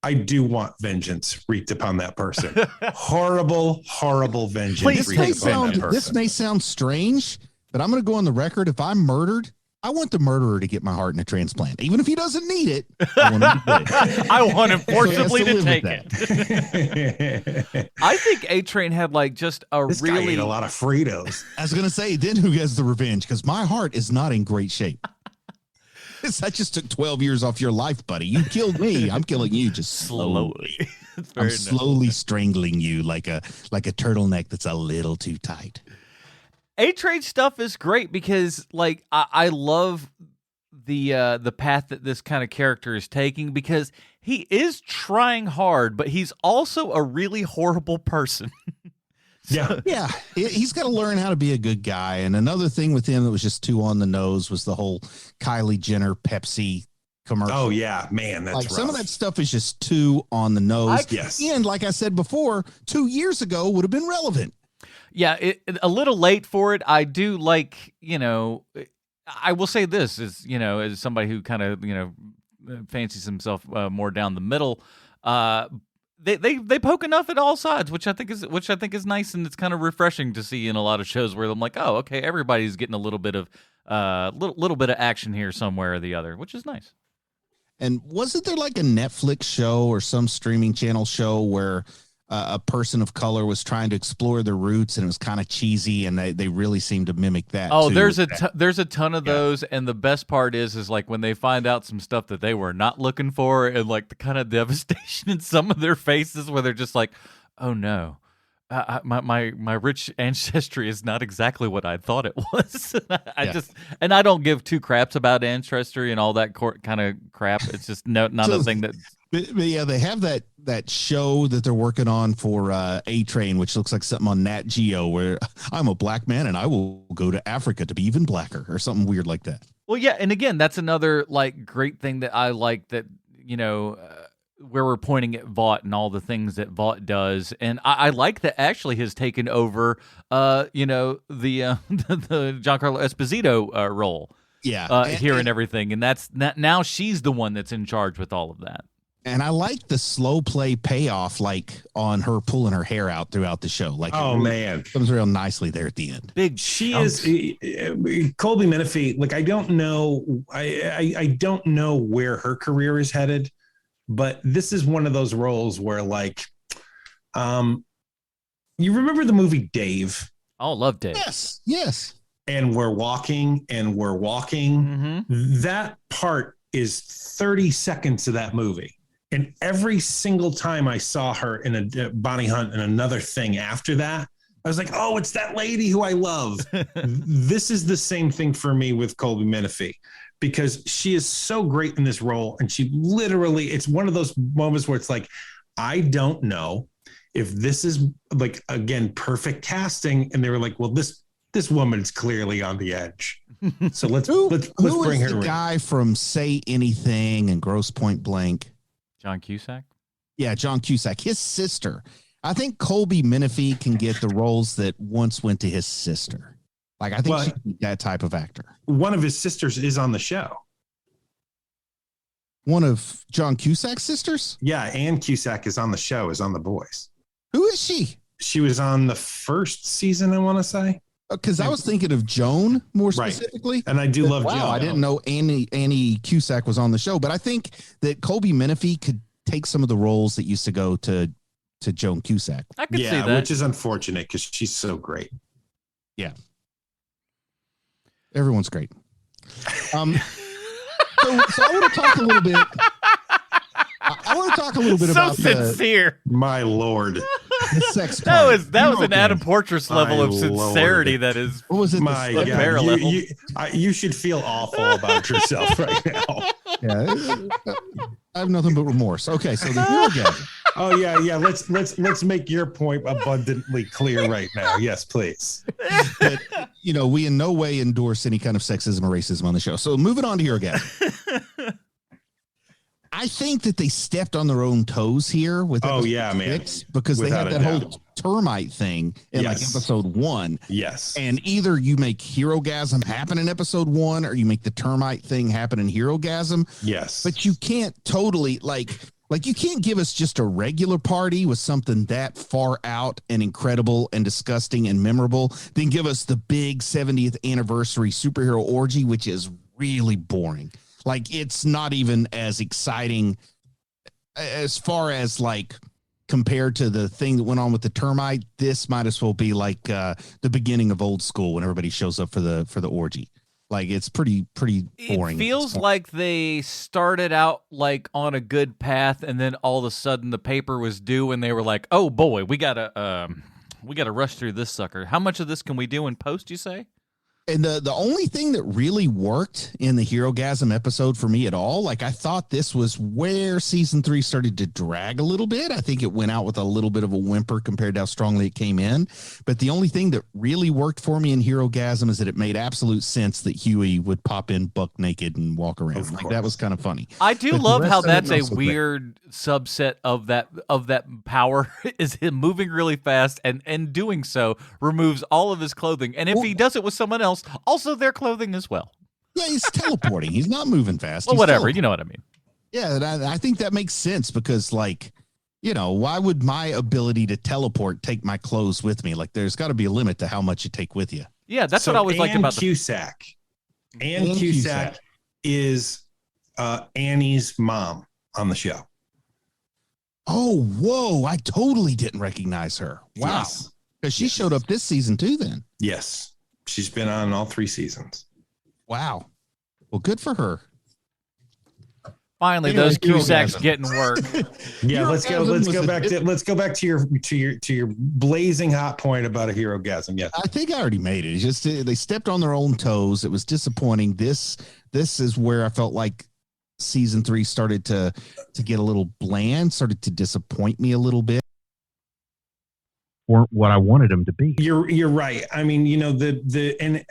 I do want vengeance wreaked upon that person. Horrible, horrible vengeance. This may sound strange, but I'm going to go on the record. If I'm murdered, I want the murderer to get my heart in a transplant, even if he doesn't need it. I want him to get it. I want him forcibly to take it. I think A-Train had like just this guy ate a lot of Fritos. I was going to say, then who has the revenge? Because my heart is not in great shape. I just took 12 years off your life, buddy. You killed me. I'm killing you just slowly. I'm slowly strangling you like a turtleneck that's a little too tight. A-Train stuff is great because, like, I love the path that this kind of character is taking because he is trying hard, but he's also a really horrible person. Yeah. He's got to learn how to be a good guy. And another thing with him that was just too on the nose was the whole Kylie Jenner Pepsi commercial. Oh yeah, man, that's like rough. some of that stuff is just too on the nose. Yes. And like I said before, 2 years ago would have been relevant. Yeah, a little late for it. I do like, I will say this is, as somebody who kind of, fancies himself more down the middle, they poke enough at all sides, which I think is nice, and it's kind of refreshing to see in a lot of shows where I'm like, oh, okay, everybody's getting a little bit of little bit of action here somewhere or the other, which is nice. And wasn't there like a Netflix show or some streaming channel show where a person of color was trying to explore their roots and it was kind of cheesy, and they really seemed to mimic that? Oh, too. there's a ton of those, and the best part is like when they find out some stuff that they were not looking for, and like the kind of devastation in some of their faces where they're just like, oh no. My rich ancestry is not exactly what I thought it was. I don't give two craps about ancestry and all that kind of crap. It's just not a thing that. But yeah, they have that show that they're working on for A-Train, which looks like something on Nat Geo, where I'm a black man and I will go to Africa to be even blacker, or something weird like that. Well, yeah, and again, that's another like great thing that I like, that where we're pointing at Vought and all the things that Vought does, and I like that actually has taken over, the Giancarlo Esposito role, and everything, and that's now she's the one that's in charge with all of that. And I like the slow play payoff, like on her pulling her hair out throughout the show. Like, man, comes real nicely there at the end. She is Colby Menifee. Like, I don't know, I don't know where her career is headed, but this is one of those roles where, like, you remember the movie Dave? Oh, love Dave. Yes. And we're walking. Mm-hmm. That part is 30 seconds of that movie. And every single time I saw her in a Bonnie Hunt and another thing after that, I was like, oh, it's that lady who I love. This is the same thing for me with Colby Menifee, because she is so great in this role. And she literally, it's one of those moments where it's like, I don't know if this is, like, again, perfect casting. And they were like, well, this woman's clearly on the edge. So let's bring her in. The guy from Say Anything and Grosse Point Blank. John Cusack? Yeah, John Cusack. His sister. I think Colby Menifee can get the roles that once went to his sister. Like, I think she can be that type of actor. One of his sisters is on the show. One of John Cusack's sisters? Yeah, Ann Cusack is on the show, is on The Boys. Who is she? She was on the first season, I want to say. Because I was thinking of Joan more specifically. Right. And I do love Joan. Wow, I didn't know Annie Cusack was on the show. But I think that Colby Menifee could take some of the roles that used to go to Joan Cusack. I could see that. Which is unfortunate because she's so great. Yeah. Everyone's great. So I want to talk a little bit. I want to talk a little bit about sincere. My Lord. The sex that was an Adam Portress level of sincerity. Lord. That is, what was it? My God, you should feel awful about yourself right now. Yeah, I have nothing but remorse. Okay, so the hero gasm. Oh yeah. Let's make your point abundantly clear right now. Yes, please. But, we in no way endorse any kind of sexism or racism on the show. So moving on to hero gasm. I think that they stepped on their own toes here with man, because they had that whole termite thing in like episode 1. Yes. And either you make hero gasm happen in episode 1 or you make the termite thing happen in hero gasm. Yes. But you can't totally like you can't give us just a regular party with something that far out and incredible and disgusting and memorable, then give us the big 70th anniversary superhero orgy, which is really boring. Like, it's not even as exciting as far as, like, compared to the thing that went on with the termite. This might as well be like the beginning of Old School when everybody shows up for the orgy. Like, it's pretty boring. It feels like they started out like on a good path, and then all of a sudden the paper was due, and they were like, "Oh boy, we gotta we got to rush through this sucker. How much of this can we do in post, you say? And the only thing that really worked in the Hero-gasm episode for me at all, like I thought this was where season 3 started to drag a little bit. I think it went out with a little bit of a whimper compared to how strongly it came in. But the only thing that really worked for me in Hero-gasm is that it made absolute sense that Huey would pop in buck naked and walk around. Like that was kind of funny. I do But love the how rest of it that's a also weird subset of that power is him moving really fast and doing so removes all of his clothing. And if he does it with someone else, also their clothing as well. Yeah, he's teleporting. He's not moving fast. Well, He's whatever. You know what I mean. Yeah, and I think that makes sense because, like, you know, why would my ability to teleport take my clothes with me? Like, there's got to be a limit to how much you take with you. Yeah, that's what I always liked about Cusack. Ann Cusack is Annie's mom on the show. Oh, whoa. I totally didn't recognize her. Wow. Because she showed up this season too then. Yes. She's been on all 3 seasons. Wow. Well, good for her. Finally, those Cusacks getting work. Yeah, let's go back to your blazing hot point about a Hero-gasm. Yeah, I think I already made it. It's just they stepped on their own toes. It was disappointing. This is where I felt like season 3 started to get a little bland, started to disappoint me a little bit. Weren't what I wanted them to be. You're right. I mean, you know,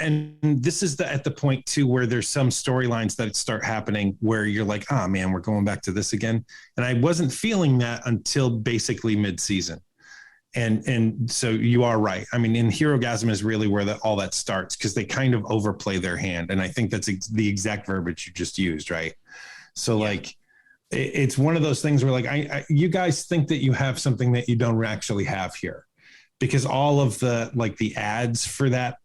and this is at the point too where there's some storylines that start happening where you're like, oh man, we're going back to this again. And I wasn't feeling that until basically mid-season. And so you are right. I mean, in Hero-gasm is really where all that starts because they kind of overplay their hand. And I think that's the exact verbiage you just used, right? So like, it's one of those things where like, you guys think that you have something that you don't actually have here. Because all of the ads for that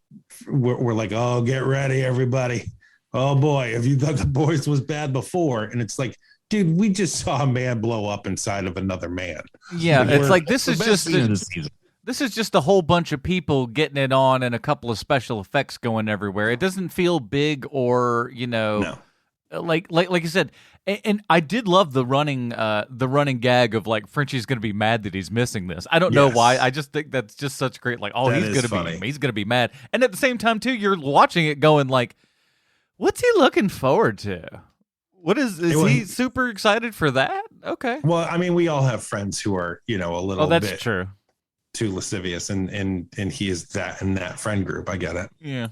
were like, oh, get ready, everybody. Oh, boy, if you thought The Boys was bad before. And it's like, dude, we just saw a man blow up inside of another man. Yeah, it's like this is just a whole bunch of people getting it on and a couple of special effects going everywhere. It doesn't feel big or, you know, like you said. And I did love the running gag of like Frenchie's going to be mad that he's missing this. I don't know why. I just think that's just such great. Like, oh, he's going to be mad. And at the same time too, you're watching it going like, what's he looking forward to? What is he super excited for that? Okay. Well, I mean, we all have friends who are, you know, a little bit true. Too lascivious, and he is that in that friend group. I get it. Yeah.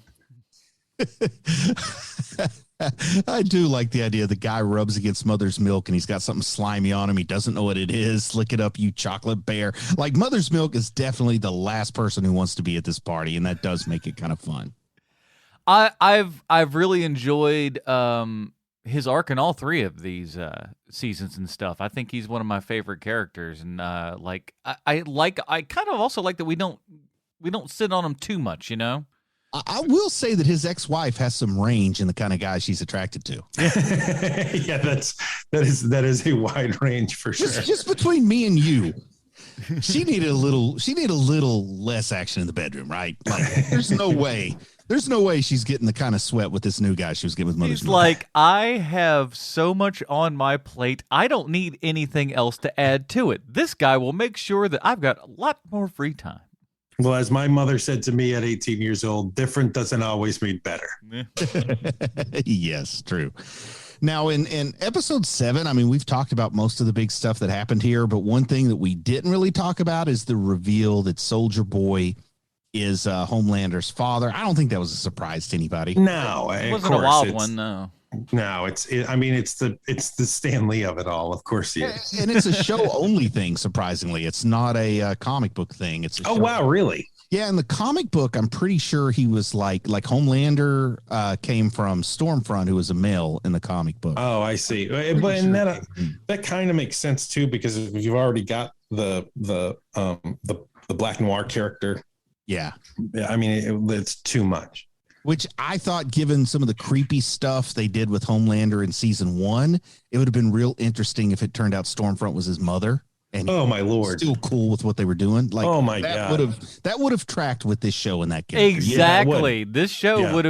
I do like the idea the guy rubs against Mother's Milk and he's got something slimy on him. He doesn't know what it is. Lick it up, you chocolate bear. Like Mother's Milk is definitely the last person who wants to be at this party, and that does make it kind of fun. I've really enjoyed his arc in all 3 of these seasons and stuff. I think he's one of my favorite characters, and I kind of also like that we don't sit on him too much, you know. I will say that his ex-wife has some range in the kind of guy she's attracted to. Yeah, that is a wide range for sure. Just between me and you, she needed a little less action in the bedroom, right? Like, there's no way she's getting the kind of sweat with this new guy she was getting with Mother's Milk. Like, I have so much on my plate, I don't need anything else to add to it. This guy will make sure that I've got a lot more free time. Well, as my mother said to me at 18 years old, different doesn't always mean better. Yes, true. Now, in episode 7, I mean, we've talked about most of the big stuff that happened here, but one thing that we didn't really talk about is the reveal that Soldier Boy is Homelander's father. I don't think that was a surprise to anybody. No, it wasn't a wild one, no. No, it's the Stan Lee of it all. Of course he is. And it's a show only thing, surprisingly. It's not a comic book thing. It's a show. Wow, really? Yeah, in the comic book, I'm pretty sure he was like Homelander came from Stormfront, who was a male in the comic book. Oh, I see. But and that kind of makes sense too, because you've already got the Black Noir character. Yeah. I mean, it's too much. Which I thought, given some of the creepy stuff they did with Homelander in season 1, it would have been real interesting if it turned out Stormfront was his mother. And oh my Lord, still cool with what they were doing. Like, oh my God, that would have tracked with this show in that character. Exactly. Yeah, this show would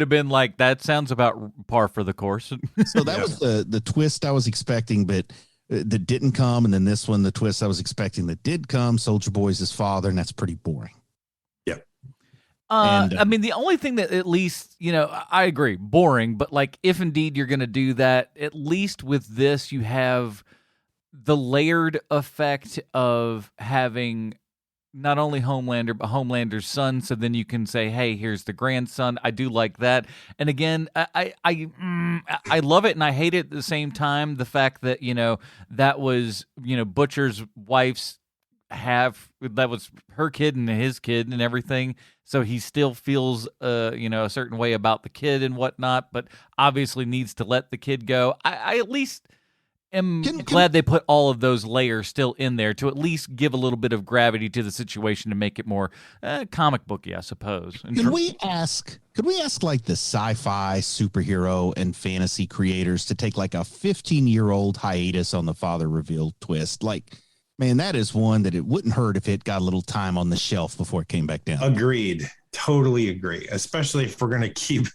have been like, that sounds about par for the course. So that was the twist I was expecting, but that didn't come, and then this one, the twist I was expecting that did come. Soldier Boy's his father, and that's pretty boring. I mean, the only thing that at least, I agree, boring, but like if indeed you're going to do that, at least with this, you have the layered effect of having not only Homelander, but Homelander's son. So then you can say, hey, here's the grandson. I do like that. And again, I love it and I hate it at the same time. The fact that, that was, Butcher's wife's that was her kid and his kid and everything. So he still feels, a certain way about the kid and whatnot, but obviously needs to let the kid go. I at least am glad they put all of those layers still in there to at least give a little bit of gravity to the situation to make it more comic booky, I suppose. Could we ask like the sci-fi superhero and fantasy creators to take like a 15-year-old hiatus on the father reveal twist? Like, man, that is one that it wouldn't hurt if it got a little time on the shelf before it came back down. Agreed. Totally agree. Especially if we're gonna keep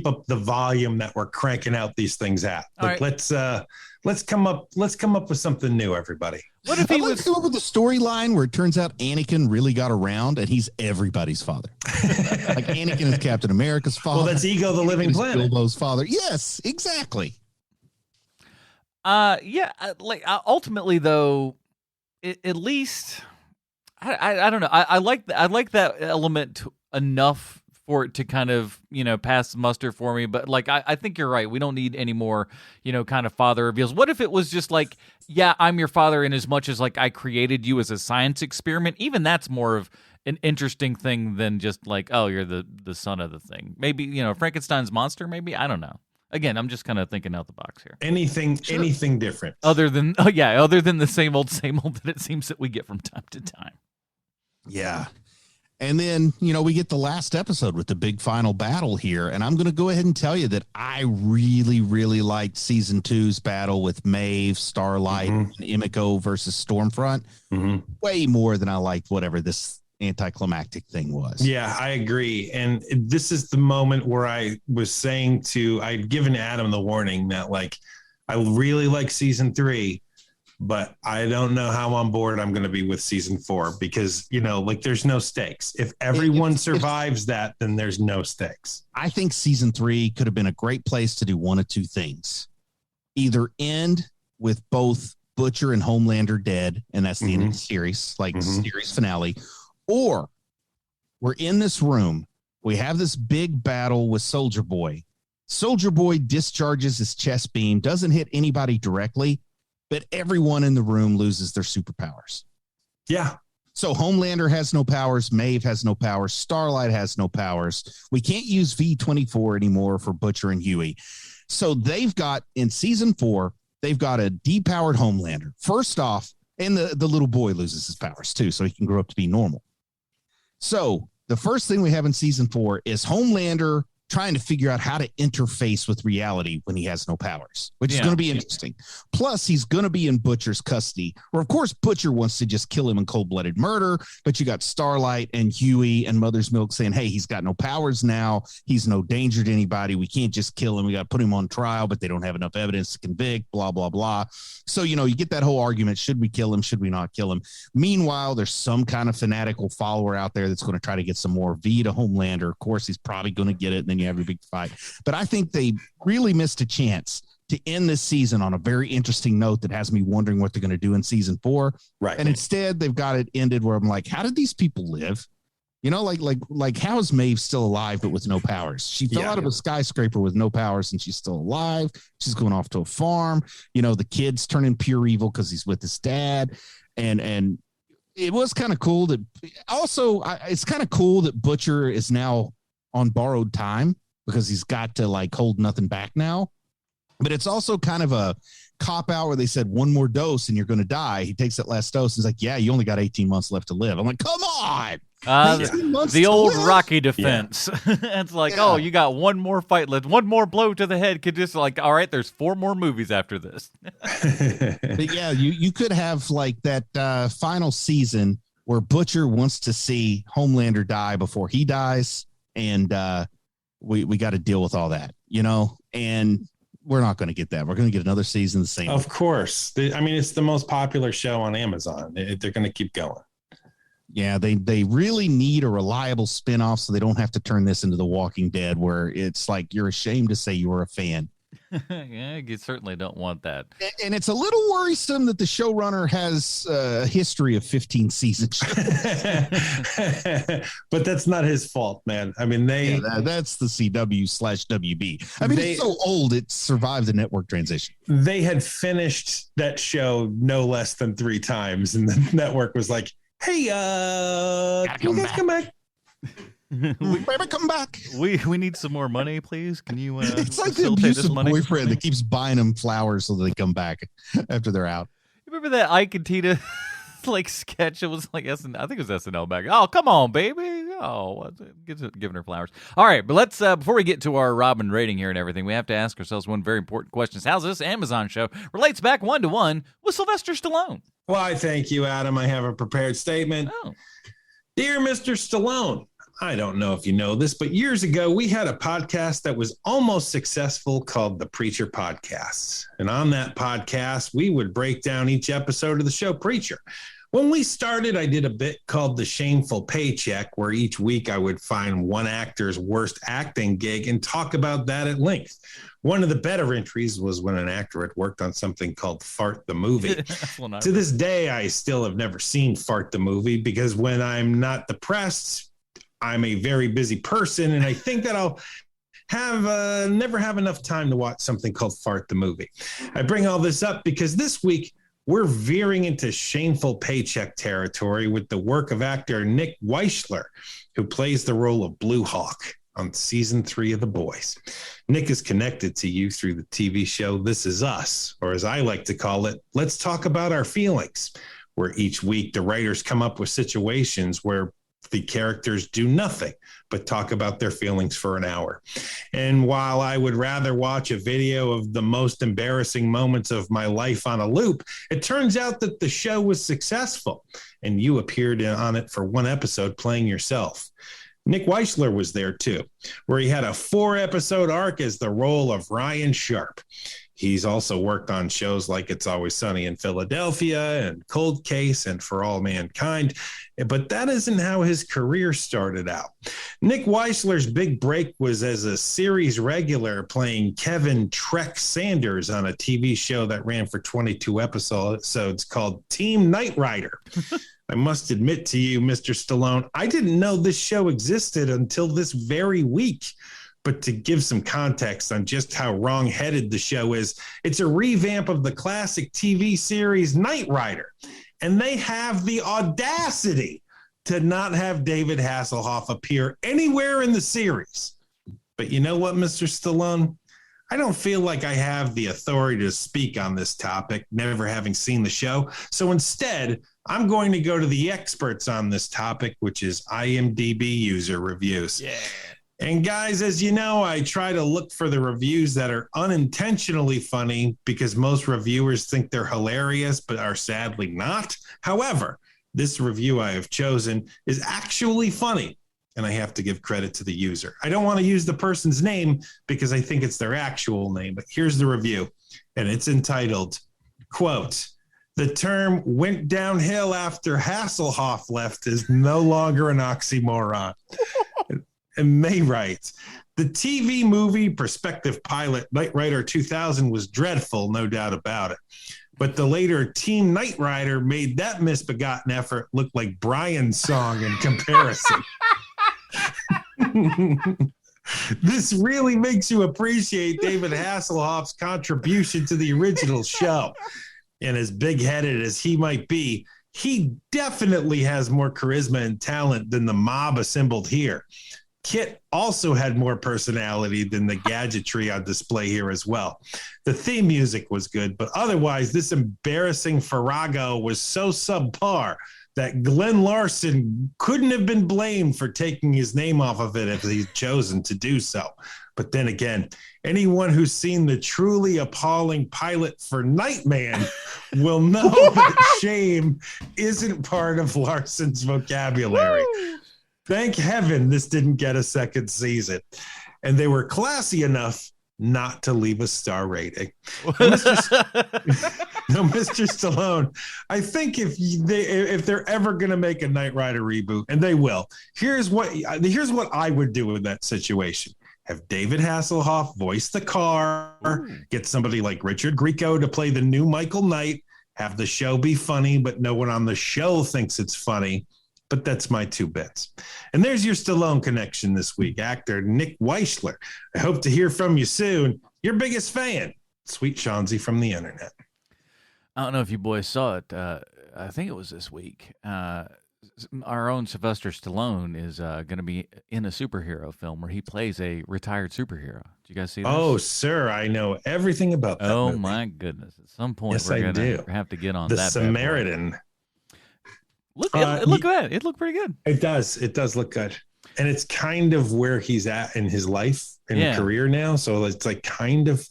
up the volume that we're cranking out these things at. Like, right. Let's come up with something new, everybody. What if he was come up with a storyline where it turns out Anakin really got around and he's everybody's father? Like Anakin is Captain America's father. Well, that's Ego the Living Planet. Bilbo's father. Yes, exactly. Ultimately though, at least I don't know. I like that element enough for it to kind of, pass muster for me. But like, I think you're right. We don't need any more, kind of father reveals. What if it was just like, yeah, I'm your father in as much as like I created you as a science experiment? Even that's more of an interesting thing than just like, oh, you're the son of the thing. Maybe, Frankenstein's monster, maybe. I don't know. Again, I'm just kind of thinking out the box here. Anything different. Other than the same old that it seems that we get from time to time. Yeah. And then, we get the last episode with the big final battle here. And I'm going to go ahead and tell you that I really, really liked season 2's battle with Maeve, Starlight, and Emiko versus Stormfront. Way more than I liked whatever this anticlimactic thing was. Yeah, I agree. And this is the moment where I was saying I'd given Adam the warning that like, I really like season 3, but I don't know how on board I'm going to be with season 4 because, like there's no stakes. If everyone survives that, then there's no stakes. I think season 3 could have been a great place to do one of two things. Either end with both Butcher and Homelander dead, and that's the end of the series, like series finale, or we're in this room. We have this big battle with Soldier Boy. Soldier Boy discharges his chest beam, doesn't hit anybody directly, but everyone in the room loses their superpowers. Yeah. So Homelander has no powers. Maeve has no powers. Starlight has no powers. We can't use V24 anymore for Butcher and Huey. So they've got, in season 4, they've got a depowered Homelander. First off, and the little boy loses his powers too, so he can grow up to be normal. So the first thing we have in season 4 is Homelander trying to figure out how to interface with reality when he has no powers, which is going to be interesting. Plus, he's going to be in Butcher's custody, where, of course, Butcher wants to just kill him in cold-blooded murder, but you got Starlight and Huey and Mother's Milk saying, hey, he's got no powers now. He's no danger to anybody. We can't just kill him. We got to put him on trial, but they don't have enough evidence to convict, blah, blah, blah. So, you get that whole argument. Should we kill him? Should we not kill him? Meanwhile, there's some kind of fanatical follower out there that's going to try to get some more V to Homelander. Of course, he's probably going to get it, and then you have a big fight. But I think they really missed a chance to end this season on a very interesting note that has me wondering what they're going to do in season 4. Right. And instead, they've got it ended where I'm like, how did these people live? Like how is Maeve still alive but with no powers? She fell out of a skyscraper with no powers and she's still alive. She's going off to a farm. The kid's turning pure evil because he's with his dad. And it was kind of cool that also it's kind of cool that Butcher is now on borrowed time because he's got to like hold nothing back now. But it's also kind of a cop out where they said one more dose and you're going to die. He takes that last dose. And he's like, yeah, you only got 18 months left to live. I'm like, come on. The old Rocky defense. It's like, oh, you got one more fight left. One more blow to the head could just like, all right, there's 4 more movies after this. But yeah, you could have like that final season where Butcher wants to see Homelander die before he dies. And we got to deal with all that, and we're not going to get that. We're going to get another season the same. Of course. I mean, it's the most popular show on Amazon. They're going to keep going. Yeah, they really need a reliable spinoff so they don't have to turn this into The Walking Dead, where it's like you're ashamed to say you were a fan. Yeah, you certainly don't want that. And it's a little worrisome that the showrunner has a history of 15 seasons. But that's not his fault, man. I mean, that's the CW/WB. I mean, it's so old, it survived the network transition. They had finished that show no less than 3 times, and the network was like, hey, can you guys come back? Baby, come back. We need some more money, please. Can you? It's like the abusive boyfriend that keeps buying them flowers so they come back after they're out. You remember that Ike and Tina like sketch? It was like I think it was SNL back. Oh, come on, baby. Oh, giving her flowers. All right, but let's before we get to our Robin rating here and everything, we have to ask ourselves one very important question: how's this Amazon show relates back 1-to-1 with Sylvester Stallone? Why, thank you, Adam. I have a prepared statement. Oh. Dear Mr. Stallone, I don't know if you know this, but years ago, we had a podcast that was almost successful called the Preacher Podcast. And on that podcast, we would break down each episode of the show Preacher. When we started, I did a bit called The Shameful Paycheck, where each week I would find one actor's worst acting gig and talk about that at length. One of the better entries was when an actor had worked on something called Fart the Movie. To this day, I still have never seen Fart the Movie because when I'm not depressed, I'm a very busy person, and I think that I'll never have enough time to watch something called Fart the Movie. I bring all this up because this week we're veering into Shameful Paycheck territory with the work of actor Nick Weichler, who plays the role of Blue Hawk on season 3 of The Boys. Nick is connected to you through the TV show This Is Us, or as I like to call it, Let's Talk About Our Feelings, where each week the writers come up with situations where the characters do nothing but talk about their feelings for an hour. And while I would rather watch a video of the most embarrassing moments of my life on a loop, it turns out that the show was successful, and you appeared on it for one episode playing yourself. Nick Weichler was there too, where he had a 4-episode arc as the role of Ryan Sharp. He's also worked on shows like It's Always Sunny in Philadelphia and Cold Case and For All Mankind, but that isn't how his career started out. Nick Weichler's big break was as a series regular playing Kevin Trek Sanders on a TV show that ran for 22 episodes called Team Knight Rider. I must admit to you, Mr. Stallone, I didn't know this show existed until this very week. But to give some context on just how wrong-headed the show is, it's a revamp of the classic TV series Knight Rider. And they have the audacity to not have David Hasselhoff appear anywhere in the series. But you know what, Mr. Stallone? I don't feel like I have the authority to speak on this topic, never having seen the show. So instead, I'm going to go to the experts on this topic, which is IMDb user reviews. Yeah. And guys, as you know, I try to look for the reviews that are unintentionally funny because most reviewers think they're hilarious, but are sadly not. However, this review I have chosen is actually funny, and I have to give credit to the user. I don't want to use the person's name because I think it's their actual name, but here's the review, and it's entitled, quote, "The term went downhill after Hasselhoff left is no longer an oxymoron." And May writes, "The TV movie prospective pilot Knight Rider 2000 was dreadful, no doubt about it. But the later Team Knight Rider made that misbegotten effort look like Brian's song in comparison." "This really makes you appreciate David Hasselhoff's contribution to the original show. And as big-headed as he might be, he definitely has more charisma and talent than the mob assembled here. Kit also had more personality than the gadgetry on display here as well. The theme music was good, but otherwise this embarrassing farrago was so subpar that Glenn Larson couldn't have been blamed for taking his name off of it if he'd chosen to do so. But then again, anyone who's seen the truly appalling pilot for Nightman will know that shame isn't part of Larson's vocabulary. Thank heaven this didn't get a second season. And they were classy enough not to leave a star rating. Mr. Stallone, I think if they're ever going to make a Knight Rider reboot, and they will, here's what I would do in that situation. Have David Hasselhoff voice the car, get somebody like Richard Grieco to play the new Michael Knight, have the show be funny, but no one on the show thinks it's funny. But that's my 2 bits. And there's your Stallone connection this week. Actor Nick Weichler. I hope to hear from you soon. Your biggest fan, Sweet Chauncey from the internet. I don't know if you boys saw it. I think it was this week. Our own Sylvester Stallone is going to be in a superhero film where he plays a retired superhero. Did you guys see this? Oh, sir, I know everything about that movie. My goodness. At some point, yes, we're going to have to get on the that. The Samaritan. Look at it. It looked pretty good. It does. It does look good. And it's kind of where he's at in his life and career now. So it's like kind of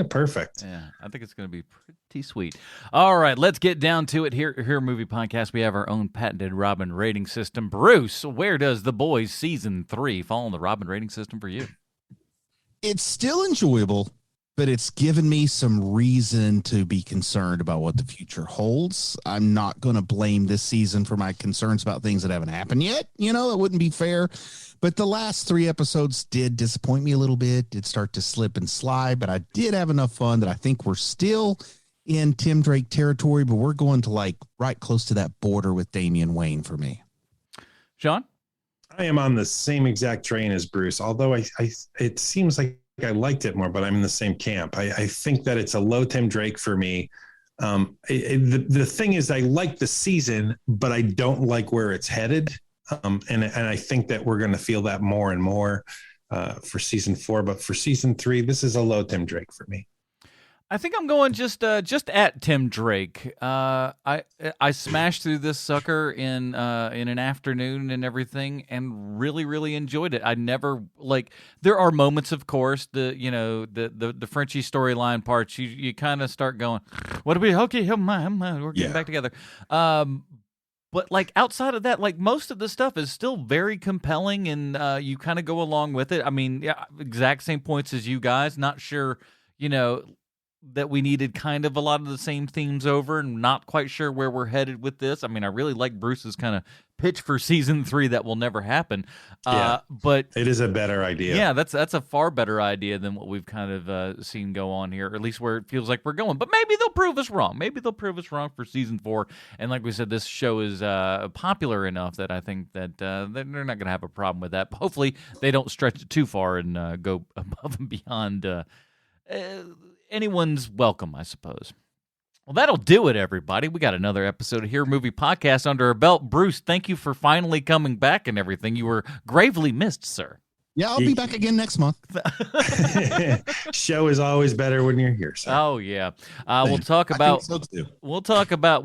perfect. Yeah, I think it's going to be pretty sweet. All right, let's get down to it. Here, Movie Podcast, we have our own patented Robin rating system. Bruce, where does The Boys Season 3 fall on the Robin rating system for you? It's still enjoyable, but it's given me some reason to be concerned about what the future holds. I'm not going to blame this season for my concerns about things that haven't happened yet. You know, it wouldn't be fair. But the last 3 episodes did disappoint me a little bit. Did start to slip and slide, but I did have enough fun that I think we're still in Tim Drake territory, but we're going to like right close to that border with Damian Wayne for me. Sean? I am on the same exact train as Bruce, although it seems like I liked it more, but I'm in the same camp. I think that it's a low Tim Drake for me. The thing is, I like the season, but I don't like where it's headed. And I think that we're going to feel that more and more for season 4. But for season 3, this is a low Tim Drake for me. I think I'm going just at Tim Drake. I smashed through this sucker in an afternoon and everything, and really enjoyed it. I never there are moments, of course, the Frenchie storyline parts. You kind of start going, what are we? Okay, we're getting back together. But outside of that, most of the stuff is still very compelling, and you kind of go along with it. I mean, exact same points as you guys. Not sure, that we needed kind of a lot of the same themes over, and not quite sure where we're headed with this. I mean, I really like Bruce's kind of pitch for season 3 that will never happen. But it is a better idea. Yeah, that's a far better idea than what we've kind of seen go on here, or at least where it feels like we're going. But maybe they'll prove us wrong. Maybe they'll prove us wrong for season 4. And like we said, this show is popular enough that I think that they're not going to have a problem with that. But hopefully they don't stretch it too far and go above and beyond anyone's welcome, I suppose. Well, that'll do it, everybody. We got another episode of Here Movie Podcast under our belt. Bruce, thank you for finally coming back and everything. You were gravely missed, sir. Yeah, I'll be back again next month. Show is always better when you're here, sir. Oh yeah, we'll talk about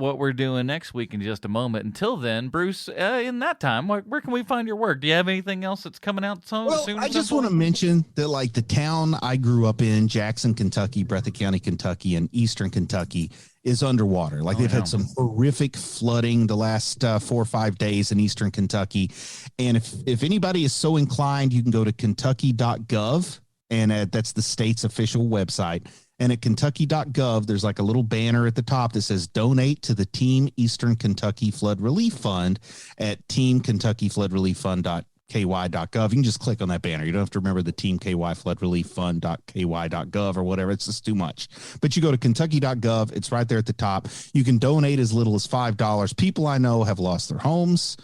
what we're doing next week in just a moment. Until then, Bruce, in that time, where can we find your work? Do you have anything else that's coming out soon? I just want to mention that the town I grew up in, Jackson, Kentucky, Breathitt County, Kentucky, and Eastern Kentucky, is underwater. They've had some horrific flooding the last 4 or 5 days in Eastern Kentucky. And if anybody is so inclined, you can go to kentucky.gov, and that's the state's official website. And at kentucky.gov, there's a little banner at the top that says donate to the Team Eastern Kentucky Flood Relief Fund at teamkentuckyfloodrelieffund.ky.gov. You can just click on that banner. You don't have to remember the Team KY Flood Relief Fund.ky.gov or whatever. It's just too much. But you go to kentucky.gov. It's right there at the top. You can donate as little as $5. People I know have lost their homes.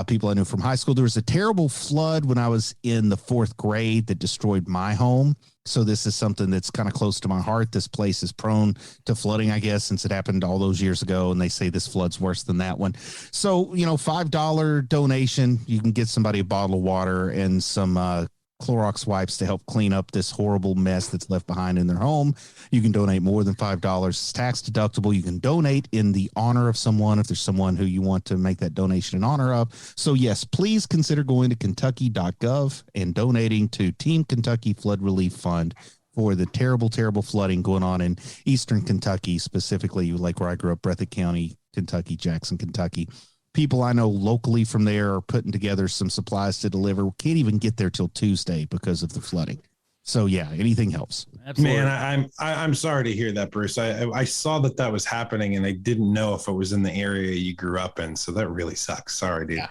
People I knew from high school. There was a terrible flood when I was in the 4th grade that destroyed my home. So this is something that's kind of close to my heart. This place is prone to flooding, I guess, since it happened all those years ago. And they say this flood's worse than that one. So, $5 donation, you can get somebody a bottle of water and some Clorox wipes to help clean up this horrible mess that's left behind in their home. You can donate more than $5. It's tax deductible. You can donate in the honor of someone if there's someone who you want to make that donation in honor of. So yes, please consider going to kentucky.gov and donating to Team Kentucky Flood Relief Fund for the terrible, terrible flooding going on in Eastern Kentucky, specifically where I grew up, Breathitt County, Kentucky, Jackson, Kentucky. People I know locally from there are putting together some supplies to deliver. Can't even get there till Tuesday because of the flooding. So yeah, anything helps. Absolutely. Man, I'm sorry to hear that, Bruce. I saw that was happening, and I didn't know if it was in the area you grew up in. So that really sucks. Sorry, dude. Yeah.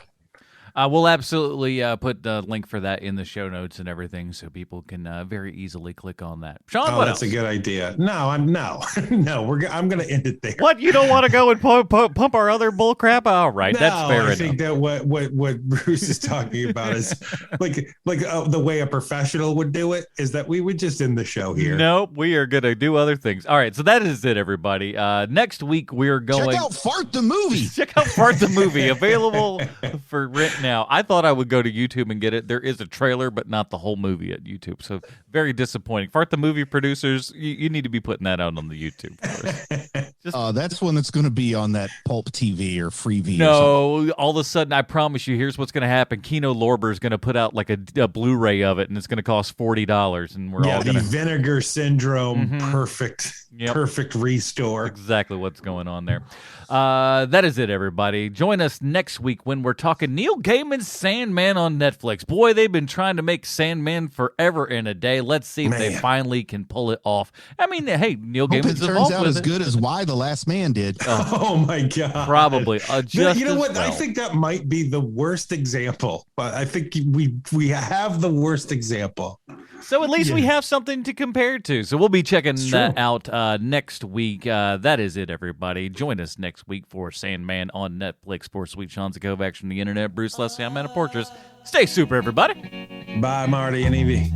We'll absolutely put the link for that in the show notes and everything, so people can very easily click on that. Sean, Oh, what that's else? a good idea. No, I'm going to end it there. What, you don't want to go and pump our other bull crap? All right, No, that's fair I enough. think that what Bruce is talking about is like the way a professional would do it is that we would just end the show here. Nope, we are going to do other things. All right, so that is it, everybody. Next week, we're going... Check out Fart the movie. Check out Fart the movie, available for rent now. I thought I would go to YouTube and get it. There is a trailer, but not the whole movie at YouTube. So very disappointing. Fart the movie producers, you need to be putting that out on the YouTube for us. That's one that's going to be on that Pulp TV or Freevee. No, all of a sudden, I promise you, here's what's going to happen. Kino Lorber is going to put out like a Blu-ray of it, and it's going to cost $40, and we're all going the to... Vinegar Syndrome, Mhm. perfect restore. Exactly what's going on there. That is it, everybody. Join us next week when we're talking Neil Gaiman's Sandman on Netflix. Boy, they've been trying to make Sandman forever and a day. Let's see if they finally can pull it off. I mean, hey, Neil Hope Gaiman's it turns involved out with as it. good as Why the Last Man did. Oh my God. Probably. Just you know as what? well. I think that might be the worst example, but I think we have the worst example. So at least we have something to compare to. So we'll be checking that out next week. That is it, everybody. Join us next week for Sandman on Netflix. For Sweet Sean's Kovacs from the internet, Bruce Leslie, I'm Anna Portress. Stay super, everybody. Bye, Marty and Evie.